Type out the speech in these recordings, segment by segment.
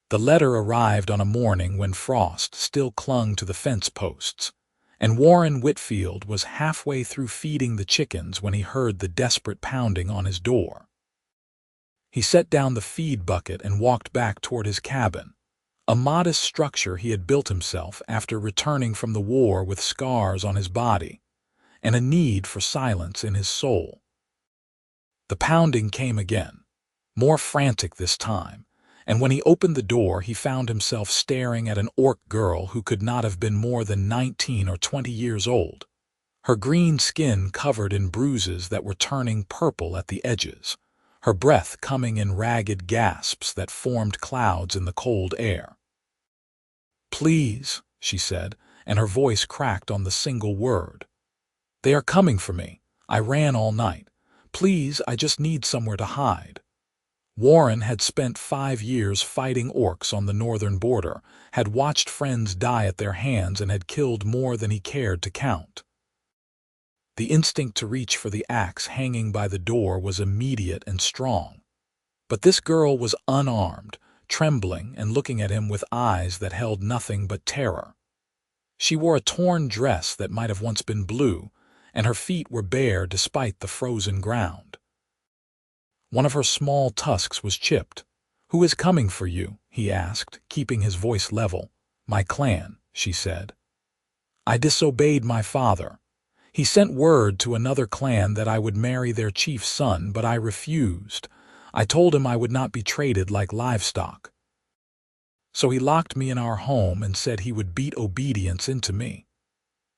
The letter arrived on a morning when frost still clung to the fence posts, and Warren Whitfield was halfway through feeding the chickens when he heard the desperate pounding on his door. He set down the feed bucket and walked back toward his cabin, a modest structure he had built himself after returning from the war with scars on his body and a need for silence in his soul. The pounding came again, more frantic this time, and when he opened the door he found himself staring at an orc girl who could not have been more than 19 or 20 years old, her green skin covered in bruises that were turning purple at the edges, her breath coming in ragged gasps that formed clouds in the cold air. "Please," she said, and her voice cracked on the single word. "They are coming for me. I ran all night. Please, I just need somewhere to hide." Warren had spent 5 years fighting orcs on the northern border, had watched friends die at their hands, and had killed more than he cared to count. The instinct to reach for the axe hanging by the door was immediate and strong. But this girl was unarmed, trembling, and looking at him with eyes that held nothing but terror. She wore a torn dress that might have once been blue, and her feet were bare despite the frozen ground. One of her small tusks was chipped. "Who is coming for you?" he asked, keeping his voice level. "My clan," she said. "I disobeyed my father. He sent word to another clan that I would marry their chief's son, but I refused. I told him I would not be traded like livestock. So he locked me in our home and said he would beat obedience into me."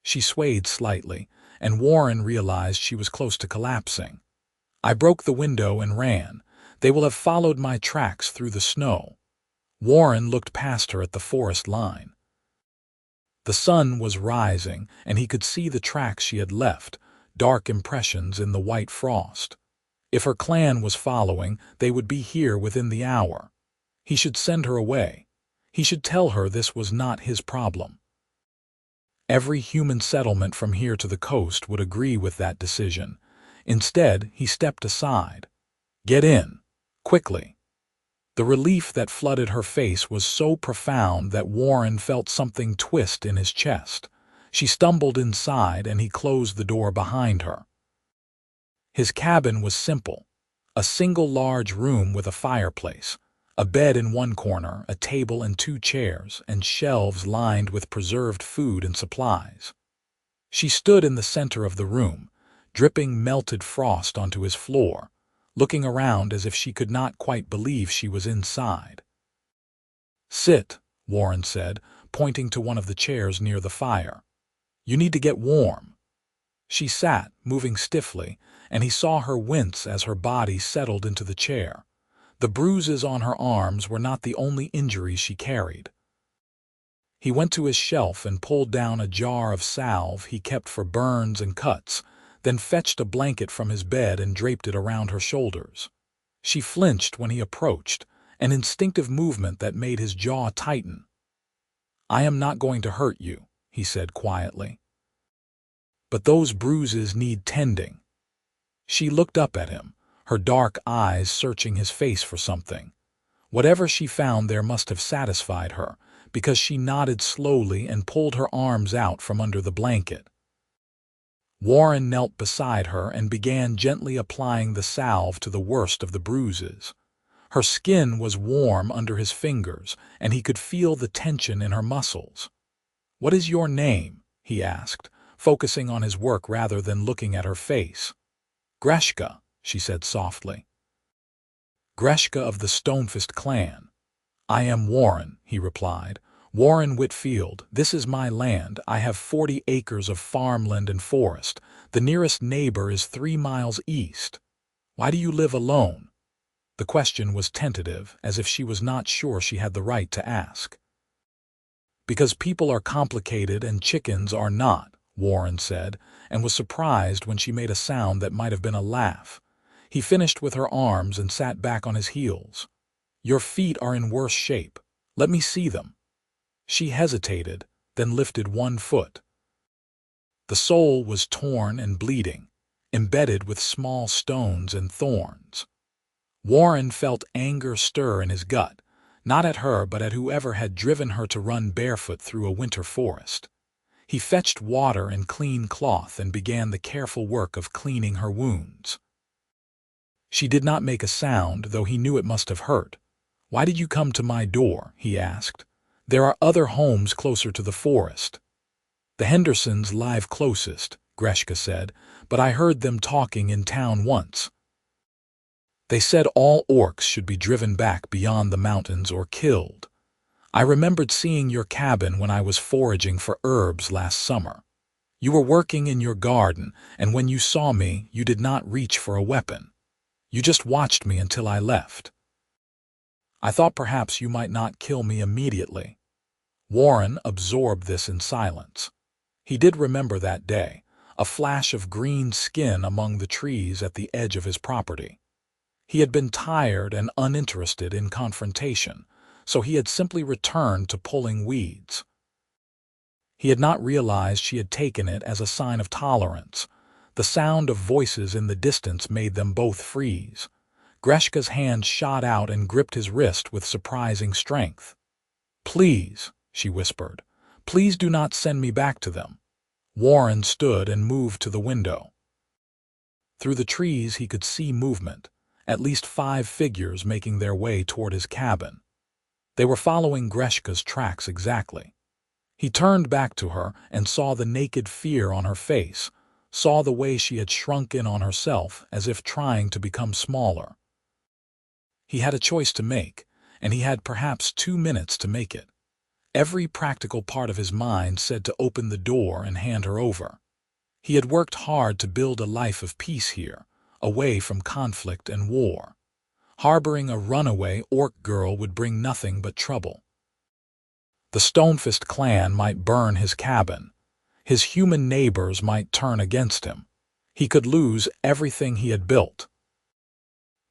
She swayed slightly, and Warren realized she was close to collapsing. "I broke the window and ran. They will have followed my tracks through the snow." Warren looked past her at the forest line. The sun was rising, and he could see the tracks she had left, dark impressions in the white frost. If her clan was following, they would be here within the hour. He should send her away. He should tell her this was not his problem. Every human settlement from here to the coast would agree with that decision. Instead, he stepped aside. "Get in. Quickly." The relief that flooded her face was so profound that Warren felt something twist in his chest. She stumbled inside, and he closed the door behind her. His cabin was simple, a single large room with a fireplace, a bed in one corner, a table and 2 chairs, and shelves lined with preserved food and supplies. She stood in the center of the room, dripping melted frost onto his floor, looking around as if she could not quite believe she was inside. "Sit," Warren said, pointing to one of the chairs near the fire. "You need to get warm." She sat, moving stiffly, and he saw her wince as her body settled into the chair. The bruises on her arms were not the only injuries she carried. He went to his shelf and pulled down a jar of salve he kept for burns and cuts, then fetched a blanket from his bed and draped it around her shoulders. She flinched when he approached, an instinctive movement that made his jaw tighten. "I am not going to hurt you," he said quietly. "But those bruises need tending." She looked up at him, her dark eyes searching his face for something. Whatever she found there must have satisfied her, because she nodded slowly and pulled her arms out from under the blanket. Warren knelt beside her and began gently applying the salve to the worst of the bruises. Her skin was warm under his fingers, and he could feel the tension in her muscles. "What is your name?" he asked, focusing on his work rather than looking at her face. "Greshka," she said softly. "Greshka of the Stonefist clan." "I am Warren," he replied. "Warren Whitfield. This is my land. I have 40 acres of farmland and forest. The nearest neighbor is 3 miles east. Why do you live alone?" The question was tentative, as if she was not sure she had the right to ask. "Because people are complicated and chickens are not," Warren said, and was surprised when she made a sound that might have been a laugh. He finished with her arms and sat back on his heels. "Your feet are in worse shape. Let me see them." She hesitated, then lifted one foot. The sole was torn and bleeding, embedded with small stones and thorns. Warren felt anger stir in his gut, not at her but at whoever had driven her to run barefoot through a winter forest. He fetched water and clean cloth and began the careful work of cleaning her wounds. She did not make a sound, though he knew it must have hurt. "Why did you come to my door?" he asked. "There are other homes closer to the forest." "The Hendersons live closest," Greshka said, "but I heard them talking in town once. They said all orcs should be driven back beyond the mountains or killed. I remembered seeing your cabin when I was foraging for herbs last summer. You were working in your garden, and when you saw me, you did not reach for a weapon. You just watched me until I left. I thought perhaps you might not kill me immediately." Warren absorbed this in silence. He did remember that day, a flash of green skin among the trees at the edge of his property. He had been tired and uninterested in confrontation, so he had simply returned to pulling weeds. He had not realized she had taken it as a sign of tolerance. The sound of voices in the distance made them both freeze. Greshka's hand shot out and gripped his wrist with surprising strength. "Please," she whispered, "please do not send me back to them." Warren stood and moved to the window. Through the trees he could see movement, at least 5 figures making their way toward his cabin. They were following Greshka's tracks exactly. He turned back to her and saw the naked fear on her face, saw the way she had shrunk in on herself as if trying to become smaller. He had a choice to make, and he had perhaps 2 minutes to make it. Every practical part of his mind said to open the door and hand her over. He had worked hard to build a life of peace here, away from conflict and war. Harboring a runaway orc girl would bring nothing but trouble. The Stonefist clan might burn his cabin. His human neighbors might turn against him. He could lose everything he had built.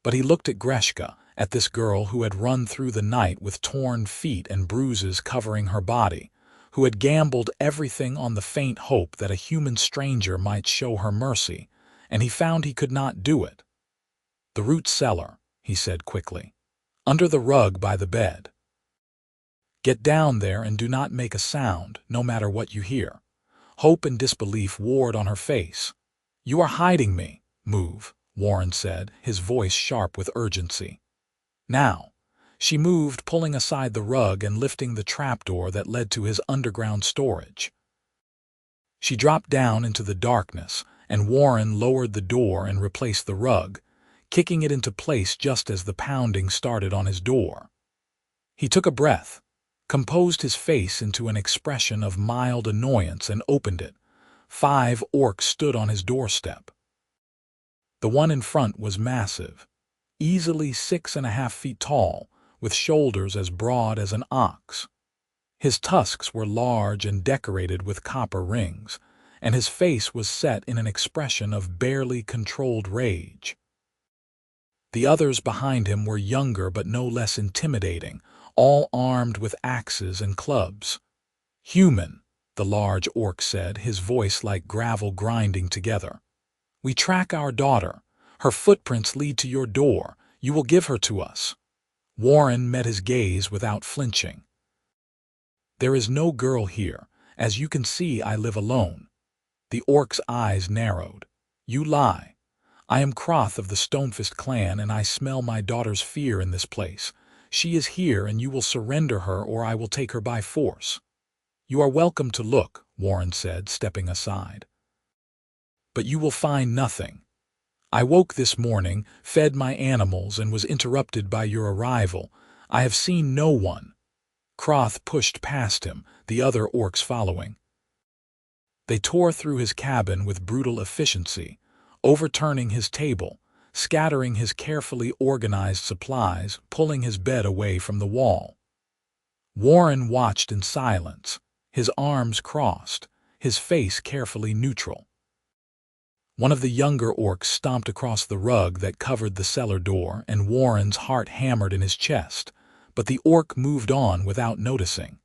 But he looked at Greshka, at this girl who had run through the night with torn feet and bruises covering her body, who had gambled everything on the faint hope that a human stranger might show her mercy, and he found he could not do it. "The root cellar," he said quickly. "Under the rug by the bed. Get down there and do not make a sound, no matter what you hear." Hope and disbelief warred on her face. "You are hiding me." "Move," Warren said, his voice sharp with urgency. "Now." She moved, pulling aside the rug and lifting the trapdoor that led to his underground storage. She dropped down into the darkness, and Warren lowered the door and replaced the rug, kicking it into place just as the pounding started on his door. He took a breath, composed his face into an expression of mild annoyance, and opened it. 5 orcs stood on his doorstep. The one in front was massive, easily 6.5 feet tall, with shoulders as broad as an ox. His tusks were large and decorated with copper rings, and his face was set in an expression of barely controlled rage. The others behind him were younger but no less intimidating, all armed with axes and clubs. "Human," the large orc said, his voice like gravel grinding together. "We track our daughter. Her footprints lead to your door. You will give her to us." Warren met his gaze without flinching. "There is no girl here. As you can see, I live alone." The orc's eyes narrowed. "You lie. I am Croth of the Stonefist clan, and I smell my daughter's fear in this place. She is here, and you will surrender her or I will take her by force." "You are welcome to look," Warren said, stepping aside. "But you will find nothing. I woke this morning, fed my animals, and was interrupted by your arrival. I have seen no one." Croth pushed past him, the other orcs following. They tore through his cabin with brutal efficiency, overturning his table, scattering his carefully organized supplies, pulling his bed away from the wall. Warren watched in silence, his arms crossed, his face carefully neutral. One of the younger orcs stomped across the rug that covered the cellar door, and Warren's heart hammered in his chest, but the orc moved on without noticing.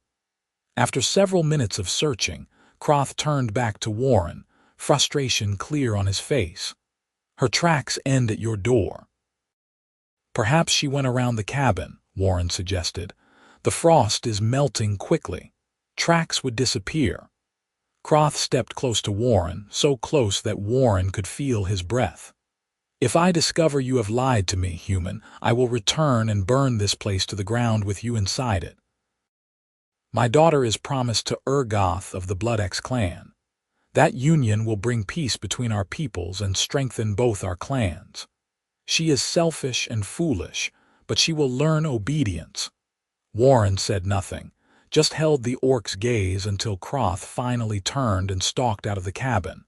After several minutes of searching, Croth turned back to Warren, frustration clear on his face. "Her tracks end at your door." "Perhaps she went around the cabin," Warren suggested. The frost is melting quickly. Tracks would disappear. Croth stepped close to Warren, so close that Warren could feel his breath. If I discover you have lied to me, human, I will return and burn this place to the ground with you inside it. My daughter is promised to Urgoth of the Blood X clan. That union will bring peace between our peoples and strengthen both our clans. She is selfish and foolish, but she will learn obedience. Warren said nothing, just held the orc's gaze until Croth finally turned and stalked out of the cabin.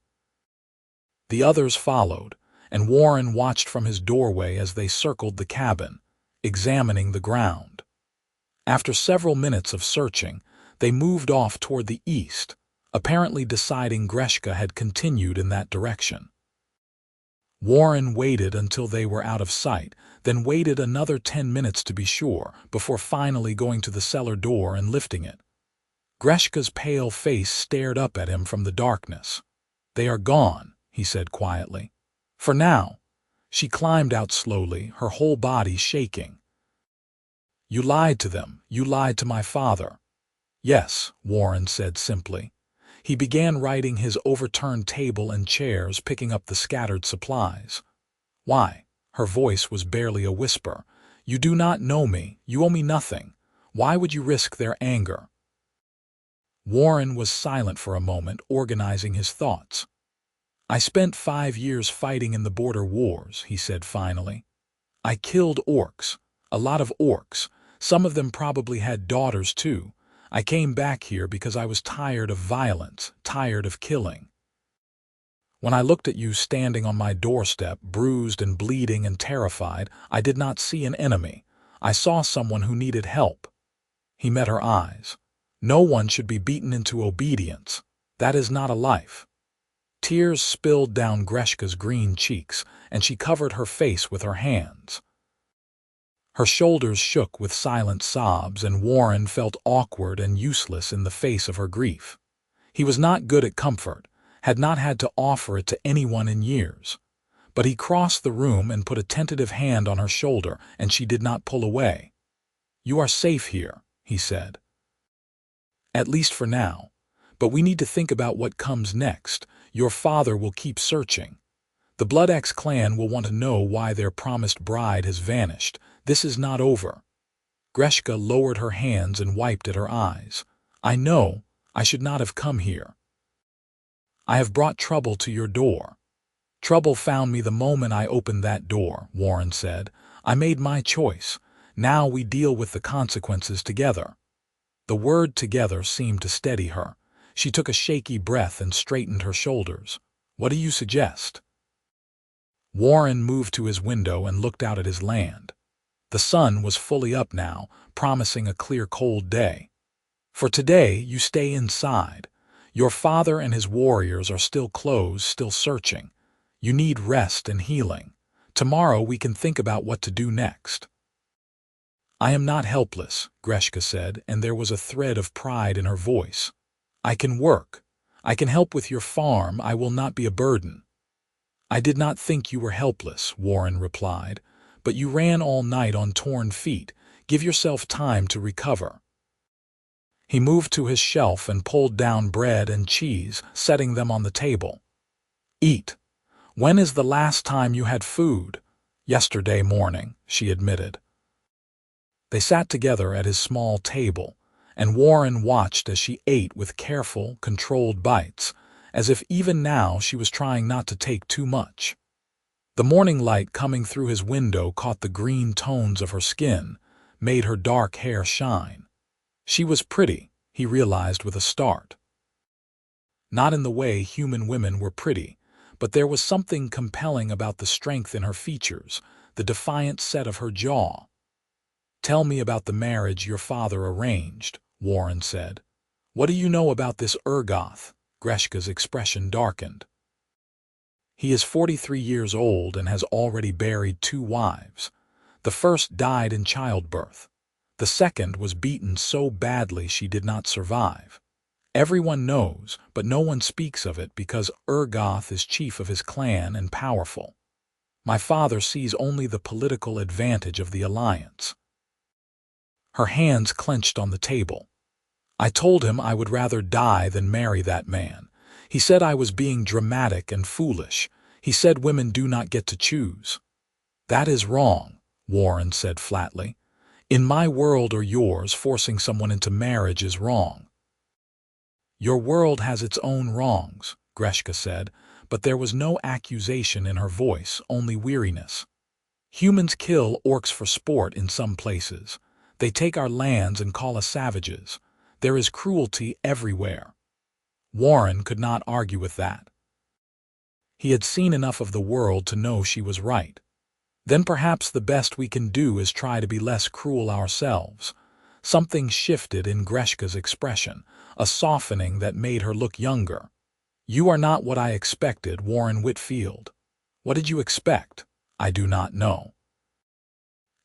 The others followed, and Warren watched from his doorway as they circled the cabin, examining the ground. After several minutes of searching, they moved off toward the east, apparently deciding Greshka had continued in that direction. Warren waited until they were out of sight, then waited another 10 minutes to be sure, before finally going to the cellar door and lifting it. Greshka's pale face stared up at him from the darkness. "They are gone," he said quietly. "For now." She climbed out slowly, her whole body shaking. "You lied to them. You lied to my father." "Yes," Warren said simply. He began righting his overturned table and chairs, picking up the scattered supplies. "Why?" Her voice was barely a whisper. "You do not know me. You owe me nothing. Why would you risk their anger?" Warren was silent for a moment, organizing his thoughts. "I spent 5 years fighting in the border wars," he said finally. "I killed orcs, a lot of orcs. Some of them probably had daughters too. I came back here because I was tired of violence, tired of killing. When I looked at you standing on my doorstep, bruised and bleeding and terrified, I did not see an enemy. I saw someone who needed help." He met her eyes. "No one should be beaten into obedience. That is not a life." Tears spilled down Greshka's green cheeks, and she covered her face with her hands. Her shoulders shook with silent sobs, and Warren felt awkward and useless in the face of her grief. He was not good at comfort, had not had to offer it to anyone in years. But he crossed the room and put a tentative hand on her shoulder, and she did not pull away. "You are safe here," he said. "At least for now. But we need to think about what comes next. Your father will keep searching. The Blood X clan will want to know why their promised bride has vanished. This is not over." Greshka lowered her hands and wiped at her eyes. "I know. I should not have come here. I have brought trouble to your door." "Trouble found me the moment I opened that door," Warren said. "I made my choice. Now we deal with the consequences together." The word "together" seemed to steady her. She took a shaky breath and straightened her shoulders. "What do you suggest?" Warren moved to his window and looked out at his land. The sun was fully up now, promising a clear, cold day. "For today, you stay inside. Your father and his warriors are still closed, still searching. You need rest and healing. Tomorrow we can think about what to do next." "I am not helpless," Greshka said, and there was a thread of pride in her voice. "I can work. I can help with your farm. I will not be a burden." "I did not think you were helpless," Warren replied. "But you ran all night on torn feet. Give yourself time to recover." He moved to his shelf and pulled down bread and cheese, setting them on the table. "Eat. When is the last time you had food?" "Yesterday morning," she admitted. They sat together at his small table, and Warren watched as she ate with careful, controlled bites, as if even now she was trying not to take too much. The morning light coming through his window caught the green tones of her skin, made her dark hair shine. She was pretty, he realized with a start. Not in the way human women were pretty, but there was something compelling about the strength in her features, the defiant set of her jaw. "Tell me about the marriage your father arranged," Warren said. "What do you know about this Urgoth?" Greshka's expression darkened. "He is 43 years old and has already buried 2 wives. The first died in childbirth. The second was beaten so badly she did not survive. Everyone knows, but no one speaks of it because Urgoth is chief of his clan and powerful. My father sees only the political advantage of the alliance." Her hands clenched on the table. I told him I would rather die than marry that man. He said I was being dramatic and foolish. He said women do not get to choose. That is wrong, Warren said flatly. In my world or yours, forcing someone into marriage is wrong. Your world has its own wrongs, Greshka said, but there was no accusation in her voice, only weariness. Humans kill orcs for sport in some places. They take our lands and call us savages. There is cruelty everywhere. Warren could not argue with that. He had seen enough of the world to know she was right. Then perhaps the best we can do is try to be less cruel ourselves. Something shifted in Greshka's expression, a softening that made her look younger. You are not what I expected, Warren Whitfield. What did you expect? I do not know.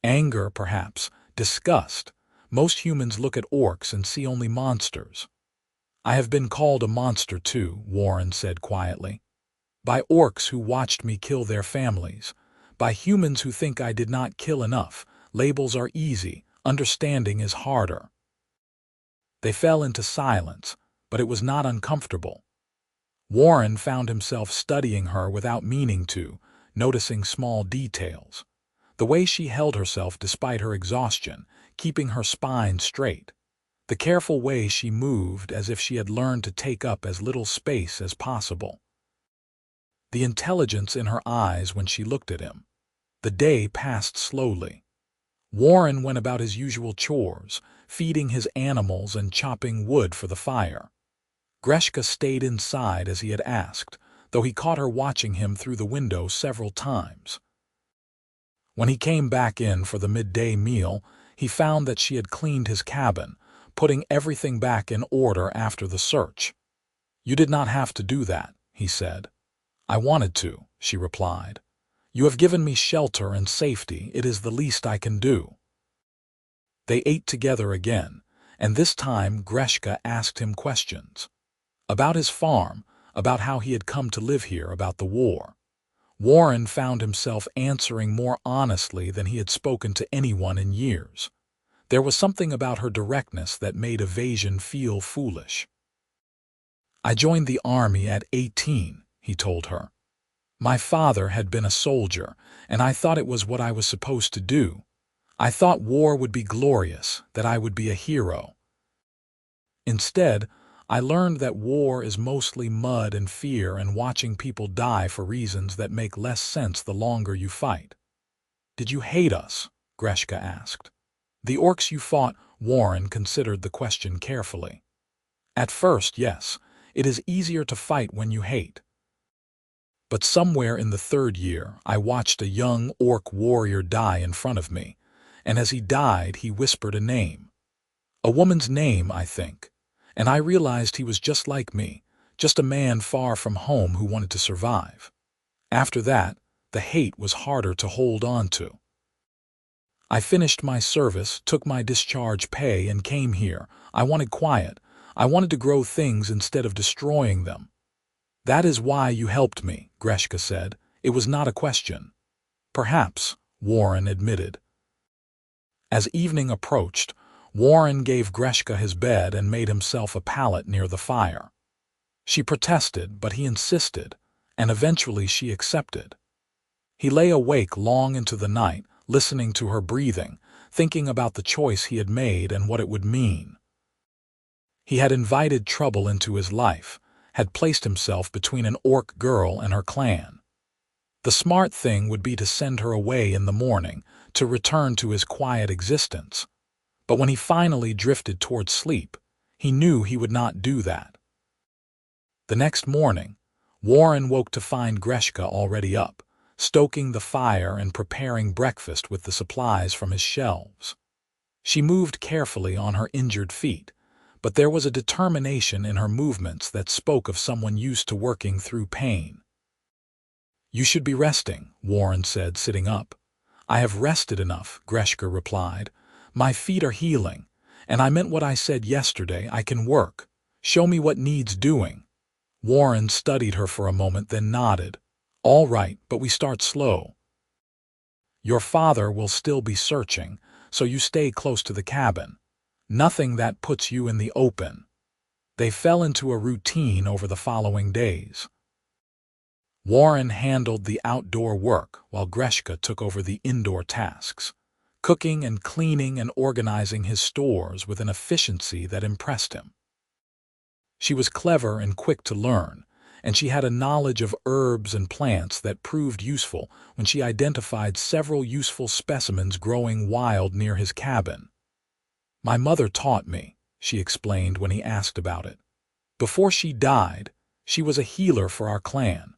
Anger, perhaps. Disgust. Most humans look at orcs and see only monsters. I have been called a monster too, Warren said quietly. By orcs who watched me kill their families. By humans who think I did not kill enough. Labels are easy, understanding is harder. They fell into silence, but it was not uncomfortable. Warren found himself studying her without meaning to, noticing small details. The way she held herself despite her exhaustion, keeping her spine straight. The careful way she moved as if she had learned to take up as little space as possible. The intelligence in her eyes when she looked at him. The day passed slowly. Warren went about his usual chores, feeding his animals and chopping wood for the fire. Greshka stayed inside as he had asked, though he caught her watching him through the window several times. When he came back in for the midday meal, he found that she had cleaned his cabin, putting everything back in order after the search. You did not have to do that, he said. I wanted to, she replied. You have given me shelter and safety, it is the least I can do. They ate together again, and this time Greshka asked him questions. About his farm, about how he had come to live here, about the war. Warren found himself answering more honestly than he had spoken to anyone in years. There was something about her directness that made evasion feel foolish. I joined the army at 18, he told her. My father had been a soldier, and I thought it was what I was supposed to do. I thought war would be glorious, that I would be a hero. Instead, I learned that war is mostly mud and fear and watching people die for reasons that make less sense the longer you fight. Did you hate us? Greshka asked. The orcs you fought, Warren considered the question carefully. At first, yes, it is easier to fight when you hate. But somewhere in the third year, I watched a young orc warrior die in front of me, and as he died, he whispered a name. A woman's name, I think. And I realized he was just like me, just a man far from home who wanted to survive. After that, the hate was harder to hold on to. I finished my service, took my discharge pay, and came here. I wanted quiet. I wanted to grow things instead of destroying them. That is why you helped me, Greshka said. It was not a question. Perhaps, Warren admitted. As evening approached, Warren gave Greshka his bed and made himself a pallet near the fire. She protested, but he insisted, and eventually she accepted. He lay awake long into the night, listening to her breathing, thinking about the choice he had made and what it would mean. He had invited trouble into his life, had placed himself between an orc girl and her clan. The smart thing would be to send her away in the morning, to return to his quiet existence. But when he finally drifted towards sleep, he knew he would not do that. The next morning, Warren woke to find Greshka already up, stoking the fire and preparing breakfast with the supplies from his shelves. She moved carefully on her injured feet, but there was a determination in her movements that spoke of someone used to working through pain. You should be resting, Warren said, sitting up. I have rested enough, Greshka replied. My feet are healing, and I meant what I said yesterday. I can work. Show me what needs doing. Warren studied her for a moment, then nodded. All right, but we start slow. Your father will still be searching, so you stay close to the cabin. Nothing that puts you in the open." They fell into a routine over the following days. Warren handled the outdoor work while Greshka took over the indoor tasks, cooking and cleaning and organizing his stores with an efficiency that impressed him. She was clever and quick to learn, and she had a knowledge of herbs and plants that proved useful when she identified several useful specimens growing wild near his cabin. "My mother taught me," she explained when he asked about it. "Before she died, she was a healer for our clan.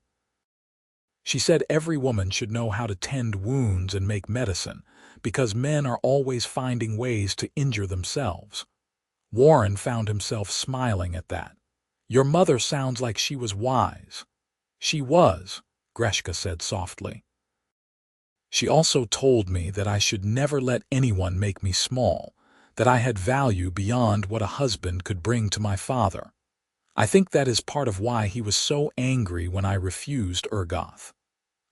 She said every woman should know how to tend wounds and make medicine, because men are always finding ways to injure themselves." Warren found himself smiling at that. "Your mother sounds like she was wise." "She was," Greshka said softly. "She also told me that I should never let anyone make me small, that I had value beyond what a husband could bring to my father. I think that is part of why he was so angry when I refused Urgoth.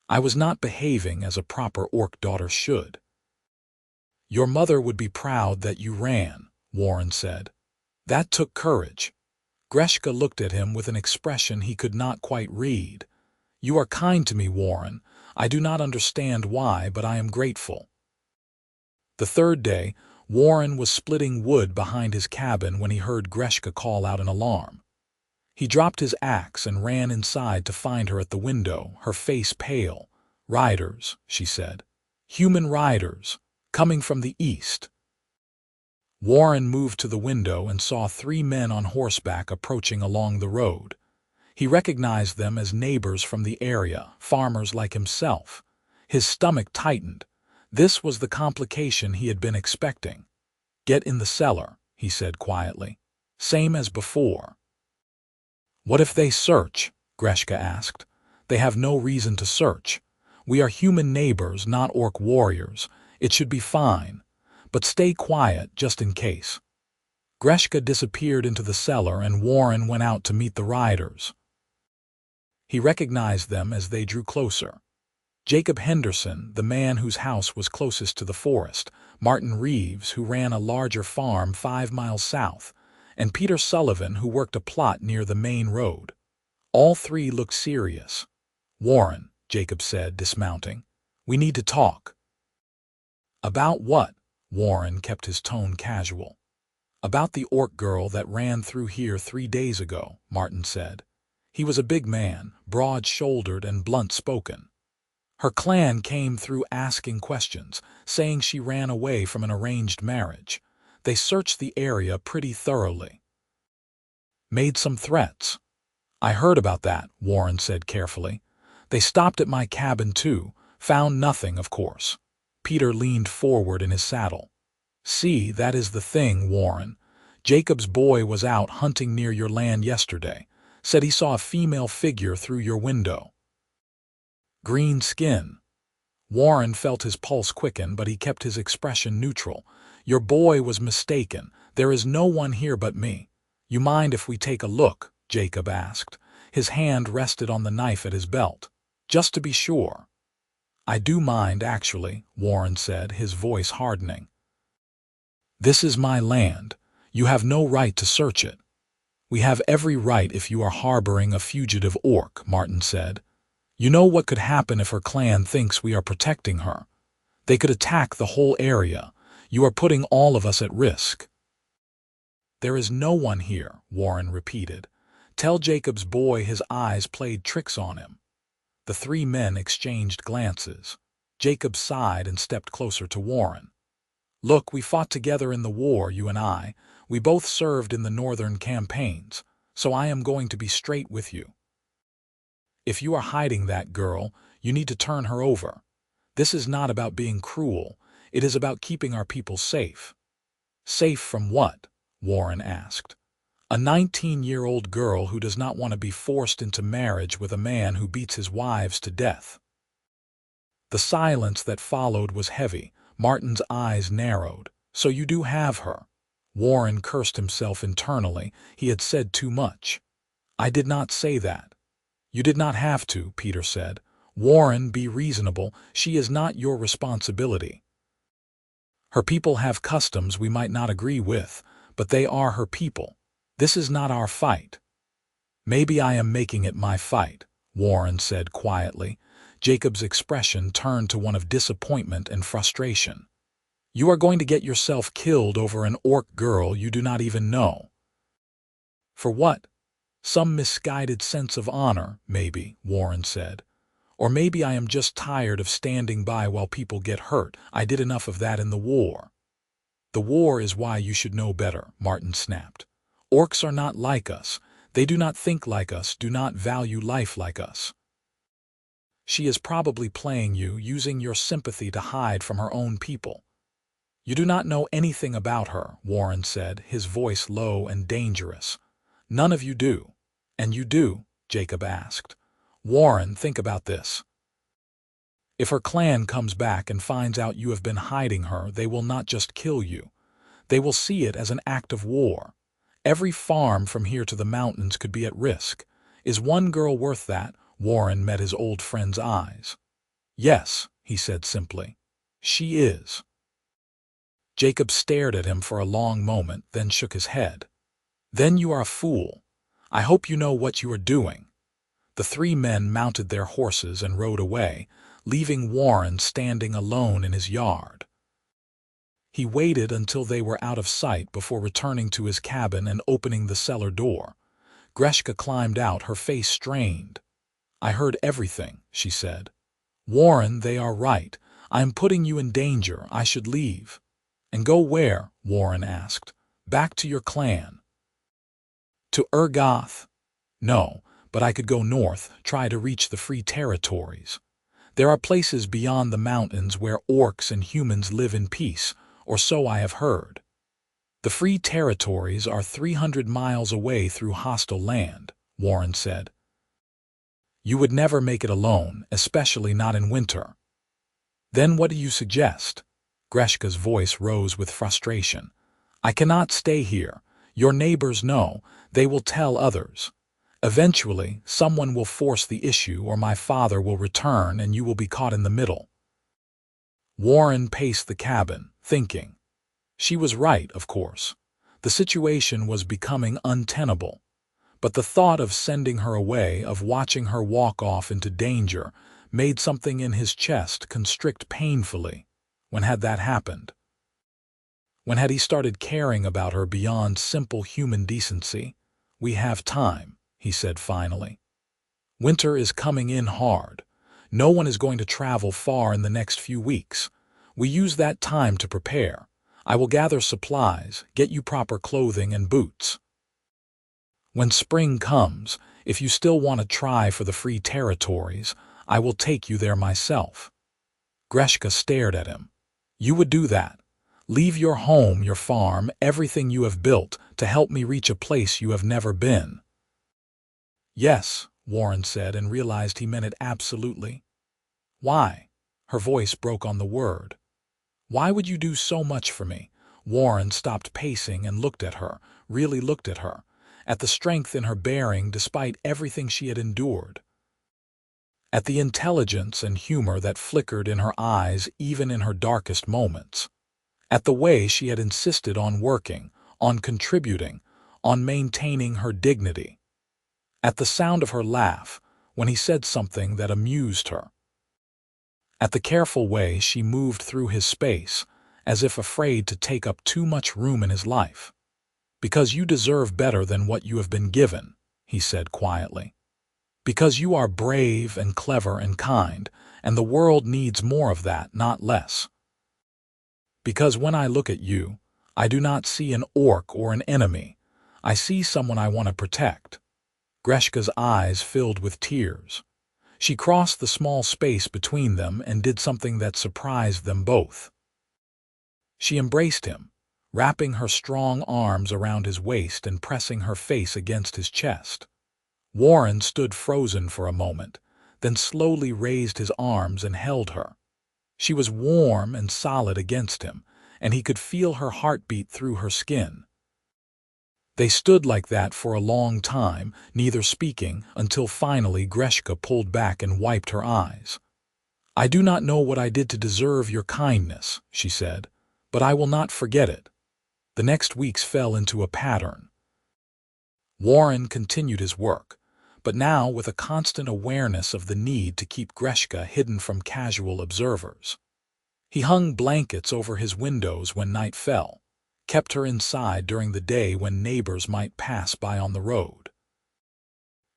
I was not behaving as a proper orc daughter should." "Your mother would be proud that you ran," Warren said. "That took courage." Greshka looked at him with an expression he could not quite read. "You are kind to me, Warren. I do not understand why, but I am grateful." The third day, Warren was splitting wood behind his cabin when he heard Greshka call out an alarm. He dropped his axe and ran inside to find her at the window, her face pale. "Riders," she said. "Human riders, coming from the east." Warren moved to the window and saw 3 men on horseback approaching along the road. He recognized them as neighbors from the area, farmers like himself. His stomach tightened. This was the complication he had been expecting. "Get in the cellar," he said quietly. "Same as before." "What if they search?" Greshka asked. "They have no reason to search. We are human neighbors, not orc warriors. It should be fine. But stay quiet, just in case." Greshka disappeared into the cellar and Warren went out to meet the riders. He recognized them as they drew closer. Jacob Henderson, the man whose house was closest to the forest, Martin Reeves, who ran a larger farm 5 miles south, and Peter Sullivan, who worked a plot near the main road. All 3 looked serious. "Warren," Jacob said, dismounting, "we need to talk." "About what?" Warren kept his tone casual. "About the orc girl that ran through here 3 days ago," Martin said. He was a big man, broad-shouldered and blunt-spoken. "Her clan came through asking questions, saying she ran away from an arranged marriage. They searched the area pretty thoroughly. Made some threats." "I heard about that," Warren said carefully. "They stopped at my cabin too, found nothing, of course." Peter leaned forward in his saddle. "See, that is the thing, Warren. Jacob's boy was out hunting near your land yesterday. Said he saw a female figure through your window. Green skin." Warren felt his pulse quicken, but he kept his expression neutral. "Your boy was mistaken. There is no one here but me." "You mind if we take a look?" Jacob asked. His hand rested on the knife at his belt. "Just to be sure." "I do mind, actually," Warren said, his voice hardening. "This is my land. You have no right to search it." "We have every right if you are harboring a fugitive orc," Martin said. "You know what could happen if her clan thinks we are protecting her. They could attack the whole area. You are putting all of us at risk." "There is no one here," Warren repeated. "Tell Jacob's boy his eyes played tricks on him." The 3 men exchanged glances. Jacob sighed and stepped closer to Warren. "Look, we fought together in the war, you and I. We both served in the northern campaigns, so I am going to be straight with you. If you are hiding that girl, you need to turn her over. This is not about being cruel. It is about keeping our people safe." "Safe from what?" Warren asked. "A 19-year-old girl who does not want to be forced into marriage with a man who beats his wives to death." The silence that followed was heavy. Martin's eyes narrowed. "So you do have her." Warren cursed himself internally. He had said too much. "I did not say that." "You did not have to," Peter said. "Warren, be reasonable. She is not your responsibility." Her people have customs we might not agree with, but they are her people. This is not our fight." "Maybe I am making it my fight," Warren said quietly. Jacob's expression turned to one of disappointment and frustration. "You are going to get yourself killed over an orc girl you do not even know." "For what? Some misguided sense of honor, maybe," Warren said. "Or maybe I am just tired of standing by while people get hurt. I did enough of that in the war." "The war is why you should know better," Martin snapped. "Orcs are not like us. They do not think like us, do not value life like us." "She is probably playing you, using your sympathy to hide from her own people." "You do not know anything about her," Warren said, his voice low and dangerous. "None of you do." "And you do?" Jacob asked. "Warren, think about this. If her clan comes back and finds out you have been hiding her, they will not just kill you. They will see it as an act of war. Every farm from here to the mountains could be at risk. Is one girl worth that?" Warren met his old friend's eyes. "Yes," he said simply. "She is." Jacob stared at him for a long moment, then shook his head. "Then you are a fool. I hope you know what you are doing." The three men mounted their horses and rode away, leaving Warren standing alone in his yard. He waited until they were out of sight before returning to his cabin and opening the cellar door. Greshka climbed out, her face strained. "I heard everything," she said. "Warren, they are right. I am putting you in danger. I should leave." "And go where?" Warren asked. "Back to your clan." "To Urgoth?" "No, but I could go north, try to reach the free territories. There are places beyond the mountains where orcs and humans live in peace, or so I have heard. The free territories are 300 miles away through hostile land," Warren said. "You would never make it alone, especially not in winter." "Then what do you suggest?" Greshka's voice rose with frustration. "I cannot stay here. Your neighbors know. They will tell others. Eventually, someone will force the issue, or my father will return and you will be caught in the middle." Warren paced the cabin, thinking. She was right, of course. The situation was becoming untenable. But the thought of sending her away, of watching her walk off into danger, made something in his chest constrict painfully. When had that happened? When had he started caring about her beyond simple human decency? "We have time," he said finally. "Winter is coming in hard. No one is going to travel far in the next few weeks. We use that time to prepare. I will gather supplies, get you proper clothing and boots. When spring comes, if you still want to try for the free territories, I will take you there myself." Greshka stared at him. "You would do that? Leave your home, your farm, everything you have built, to help me reach a place you have never been?" "Yes," Warren said, and realized he meant it absolutely. "Why?" Her voice broke on the word. "Why would you do so much for me?" Warren stopped pacing and looked at her, really looked at her, at the strength in her bearing despite everything she had endured, at the intelligence and humor that flickered in her eyes even in her darkest moments, at the way she had insisted on working, on contributing, on maintaining her dignity, at the sound of her laugh when he said something that amused her, at the careful way she moved through his space, as if afraid to take up too much room in his life. "Because you deserve better than what you have been given," he said quietly. "Because you are brave and clever and kind, and the world needs more of that, not less. Because when I look at you, I do not see an orc or an enemy. I see someone I want to protect." Greshka's eyes filled with tears. She crossed the small space between them and did something that surprised them both. She embraced him, wrapping her strong arms around his waist and pressing her face against his chest. Warren stood frozen for a moment, then slowly raised his arms and held her. She was warm and solid against him, and he could feel her heartbeat through her skin. They stood like that for a long time, neither speaking, until finally Greshka pulled back and wiped her eyes. "I do not know what I did to deserve your kindness," she said, but I will not forget it. The next weeks fell into a pattern. Warren continued his work, but now with a constant awareness of the need to keep Greshka hidden from casual observers. He hung blankets over his windows when night fell, kept her inside during the day when neighbors might pass by on the road.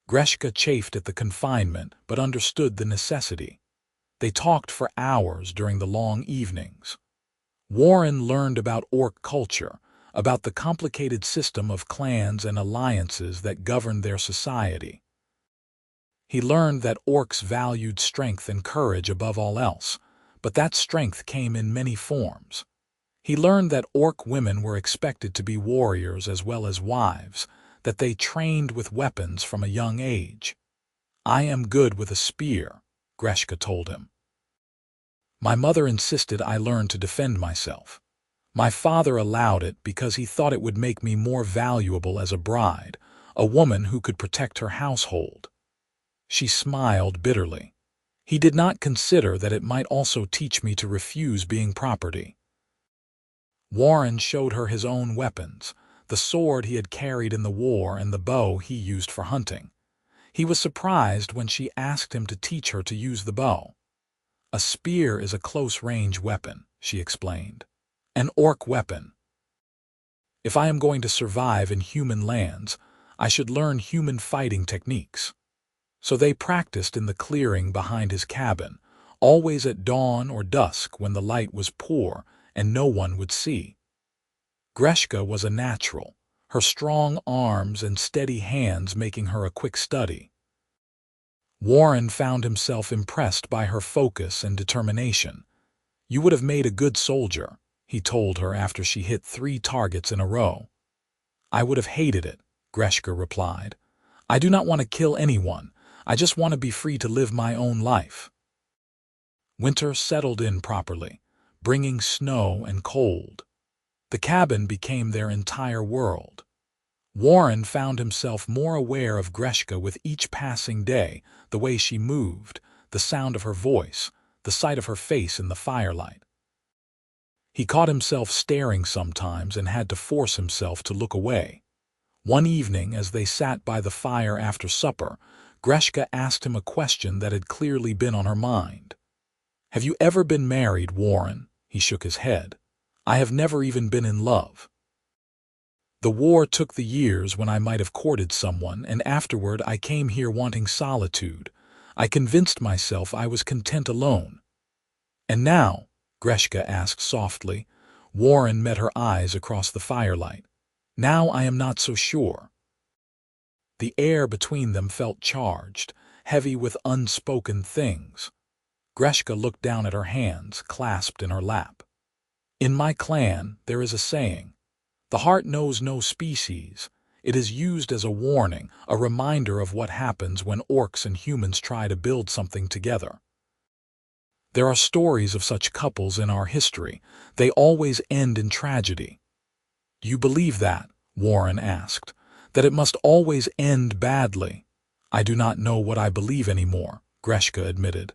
Greshka chafed at the confinement but understood the necessity. They talked for hours during the long evenings. Warren learned about orc culture, about the complicated system of clans and alliances that governed their society. He learned that orcs valued strength and courage above all else, but that strength came in many forms. He learned that orc women were expected to be warriors as well as wives, that they trained with weapons from a young age. "I am good with a spear," Greshka told him. "My mother insisted I learn to defend myself. My father allowed it because he thought it would make me more valuable as a bride, a woman who could protect her household." She smiled bitterly. "He did not consider that it might also teach me to refuse being property." Warren showed her his own weapons, the sword he had carried in the war and the bow he used for hunting. He was surprised when she asked him to teach her to use the bow. "A spear is a close-range weapon," she explained. "An orc weapon. If I am going to survive in human lands, I should learn human fighting techniques." So they practiced in the clearing behind his cabin, always at dawn or dusk when the light was poor and no one would see. Greshka was a natural, her strong arms and steady hands making her a quick study. Warren found himself impressed by her focus and determination. "You would have made a good soldier," he told her after she hit 3 targets in a row. "I would have hated it," Greshka replied. "I do not want to kill anyone. I just want to be free to live my own life." Winter settled in properly, bringing snow and cold. The cabin became their entire world. Warren found himself more aware of Greshka with each passing day, the way she moved, the sound of her voice, the sight of her face in the firelight. He caught himself staring sometimes and had to force himself to look away. One evening, as they sat by the fire after supper, Greshka asked him a question that had clearly been on her mind. "Have you ever been married, Warren?" He shook his head. "I have never even been in love. The war took the years when I might have courted someone, and afterward I came here wanting solitude. I convinced myself I was content alone." "And now?" Greshka asked softly. Warren met her eyes across the firelight. "Now I am not so sure." The air between them felt charged, heavy with unspoken things. Greshka looked down at her hands, clasped in her lap. "In my clan, there is a saying. The heart knows no species. It is used as a warning, a reminder of what happens when orcs and humans try to build something together. There are stories of such couples in our history. They always end in tragedy." "Do you believe that?" Warren asked. "That it must always end badly?" "I do not know what I believe anymore," Greshka admitted.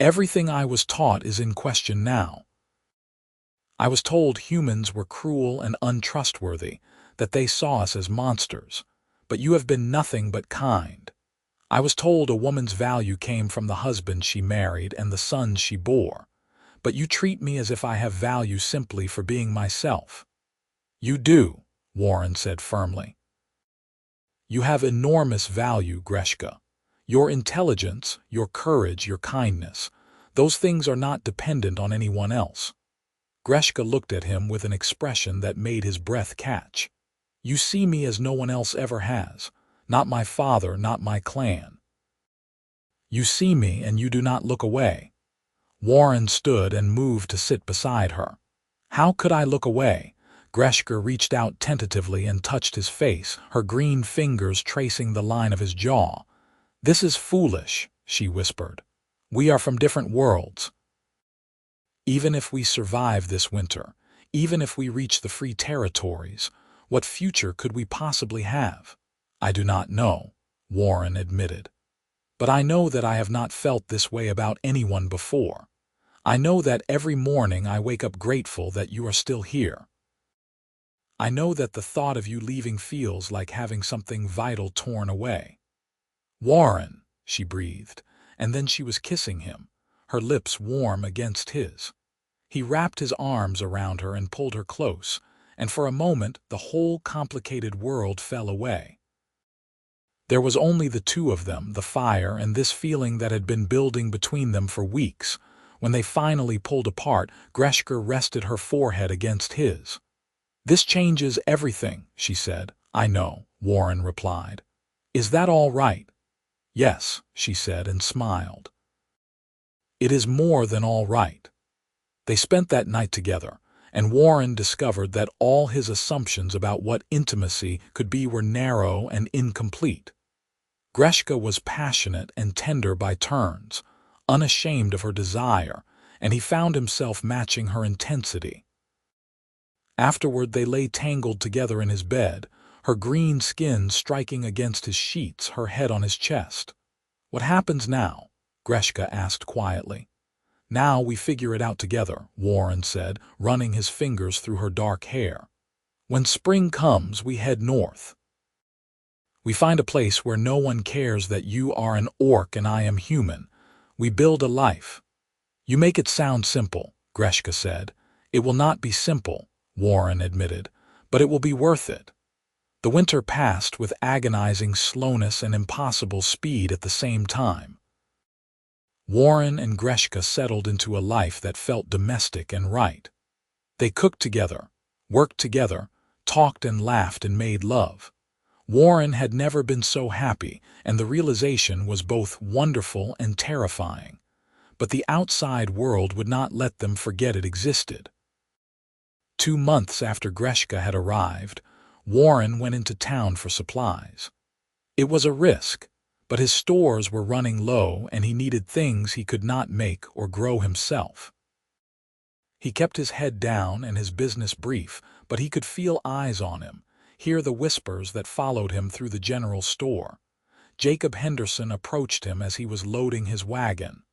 "Everything I was taught is in question now. I was told humans were cruel and untrustworthy, that they saw us as monsters, but you have been nothing but kind. I was told a woman's value came from the husband she married and the sons she bore, but you treat me as if I have value simply for being myself." "You do," Warren said firmly. "You have enormous value, Greshka. Your intelligence, your courage, your kindness, those things are not dependent on anyone else." Greshka looked at him with an expression that made his breath catch. "You see me as no one else ever has. Not my father, not my clan. You see me and you do not look away." Warren stood and moved to sit beside her. "How could I look away?" Greshka reached out tentatively and touched his face, her green fingers tracing the line of his jaw. "This is foolish," she whispered. "We are from different worlds. Even if we survive this winter, even if we reach the free territories, what future could we possibly have?" "I do not know," Warren admitted. "But I know that I have not felt this way about anyone before. I know that every morning I wake up grateful that you are still here. I know that the thought of you leaving feels like having something vital torn away. Warren, she breathed, and then she was kissing him, her lips warm against his. He wrapped his arms around her and pulled her close, and for a moment the whole complicated world fell away. There was only the two of them, the fire and this feeling that had been building between them for weeks. When they finally pulled apart, Greshka rested her forehead against his. "This changes everything," she said. "I know," Warren replied. "Is that all right?" "Yes," she said and smiled. "It is more than all right." They spent that night together, and Warren discovered that all his assumptions about what intimacy could be were narrow and incomplete. Greshka was passionate and tender by turns, unashamed of her desire, and he found himself matching her intensity. Afterward they lay tangled together in his bed, her green skin striking against his sheets, her head on his chest. "What happens now?" Greshka asked quietly. "Now we figure it out together," Warren said, running his fingers through her dark hair. "When spring comes, we head north. We find a place where no one cares that you are an orc and I am human. We build a life." "You make it sound simple," Greshka said. "It will not be simple," Warren admitted, "but it will be worth it." The winter passed with agonizing slowness and impossible speed at the same time. Warren and Greshka settled into a life that felt domestic and right. They cooked together, worked together, talked and laughed and made love. Warren had never been so happy, and the realization was both wonderful and terrifying. But the outside world would not let them forget it existed. 2 months after Greshka had arrived, Warren went into town for supplies. It was a risk, but his stores were running low and he needed things he could not make or grow himself. He kept his head down and his business brief, but he could feel eyes on him, hear the whispers that followed him through the general store. Jacob Henderson approached him as he was loading his wagon.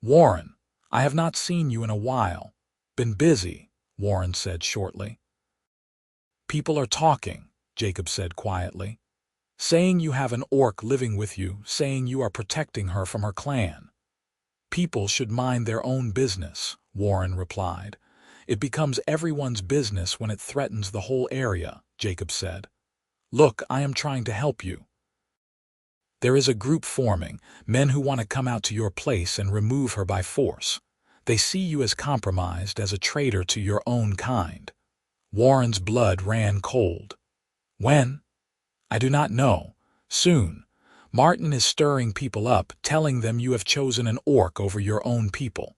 "Warren, I have not seen you in a while." "Been busy," Warren said shortly. "People are talking," Jacob said quietly. "Saying you have an orc living with you, saying you are protecting her from her clan." "People should mind their own business," Warren replied. "It becomes everyone's business when it threatens the whole area," Jacob said. "Look, I am trying to help you. There is a group forming, men who want to come out to your place and remove her by force. They see you as compromised, as a traitor to your own kind." Warren's blood ran cold. "When?" "I do not know. Soon. Martin is stirring people up, telling them you have chosen an orc over your own people.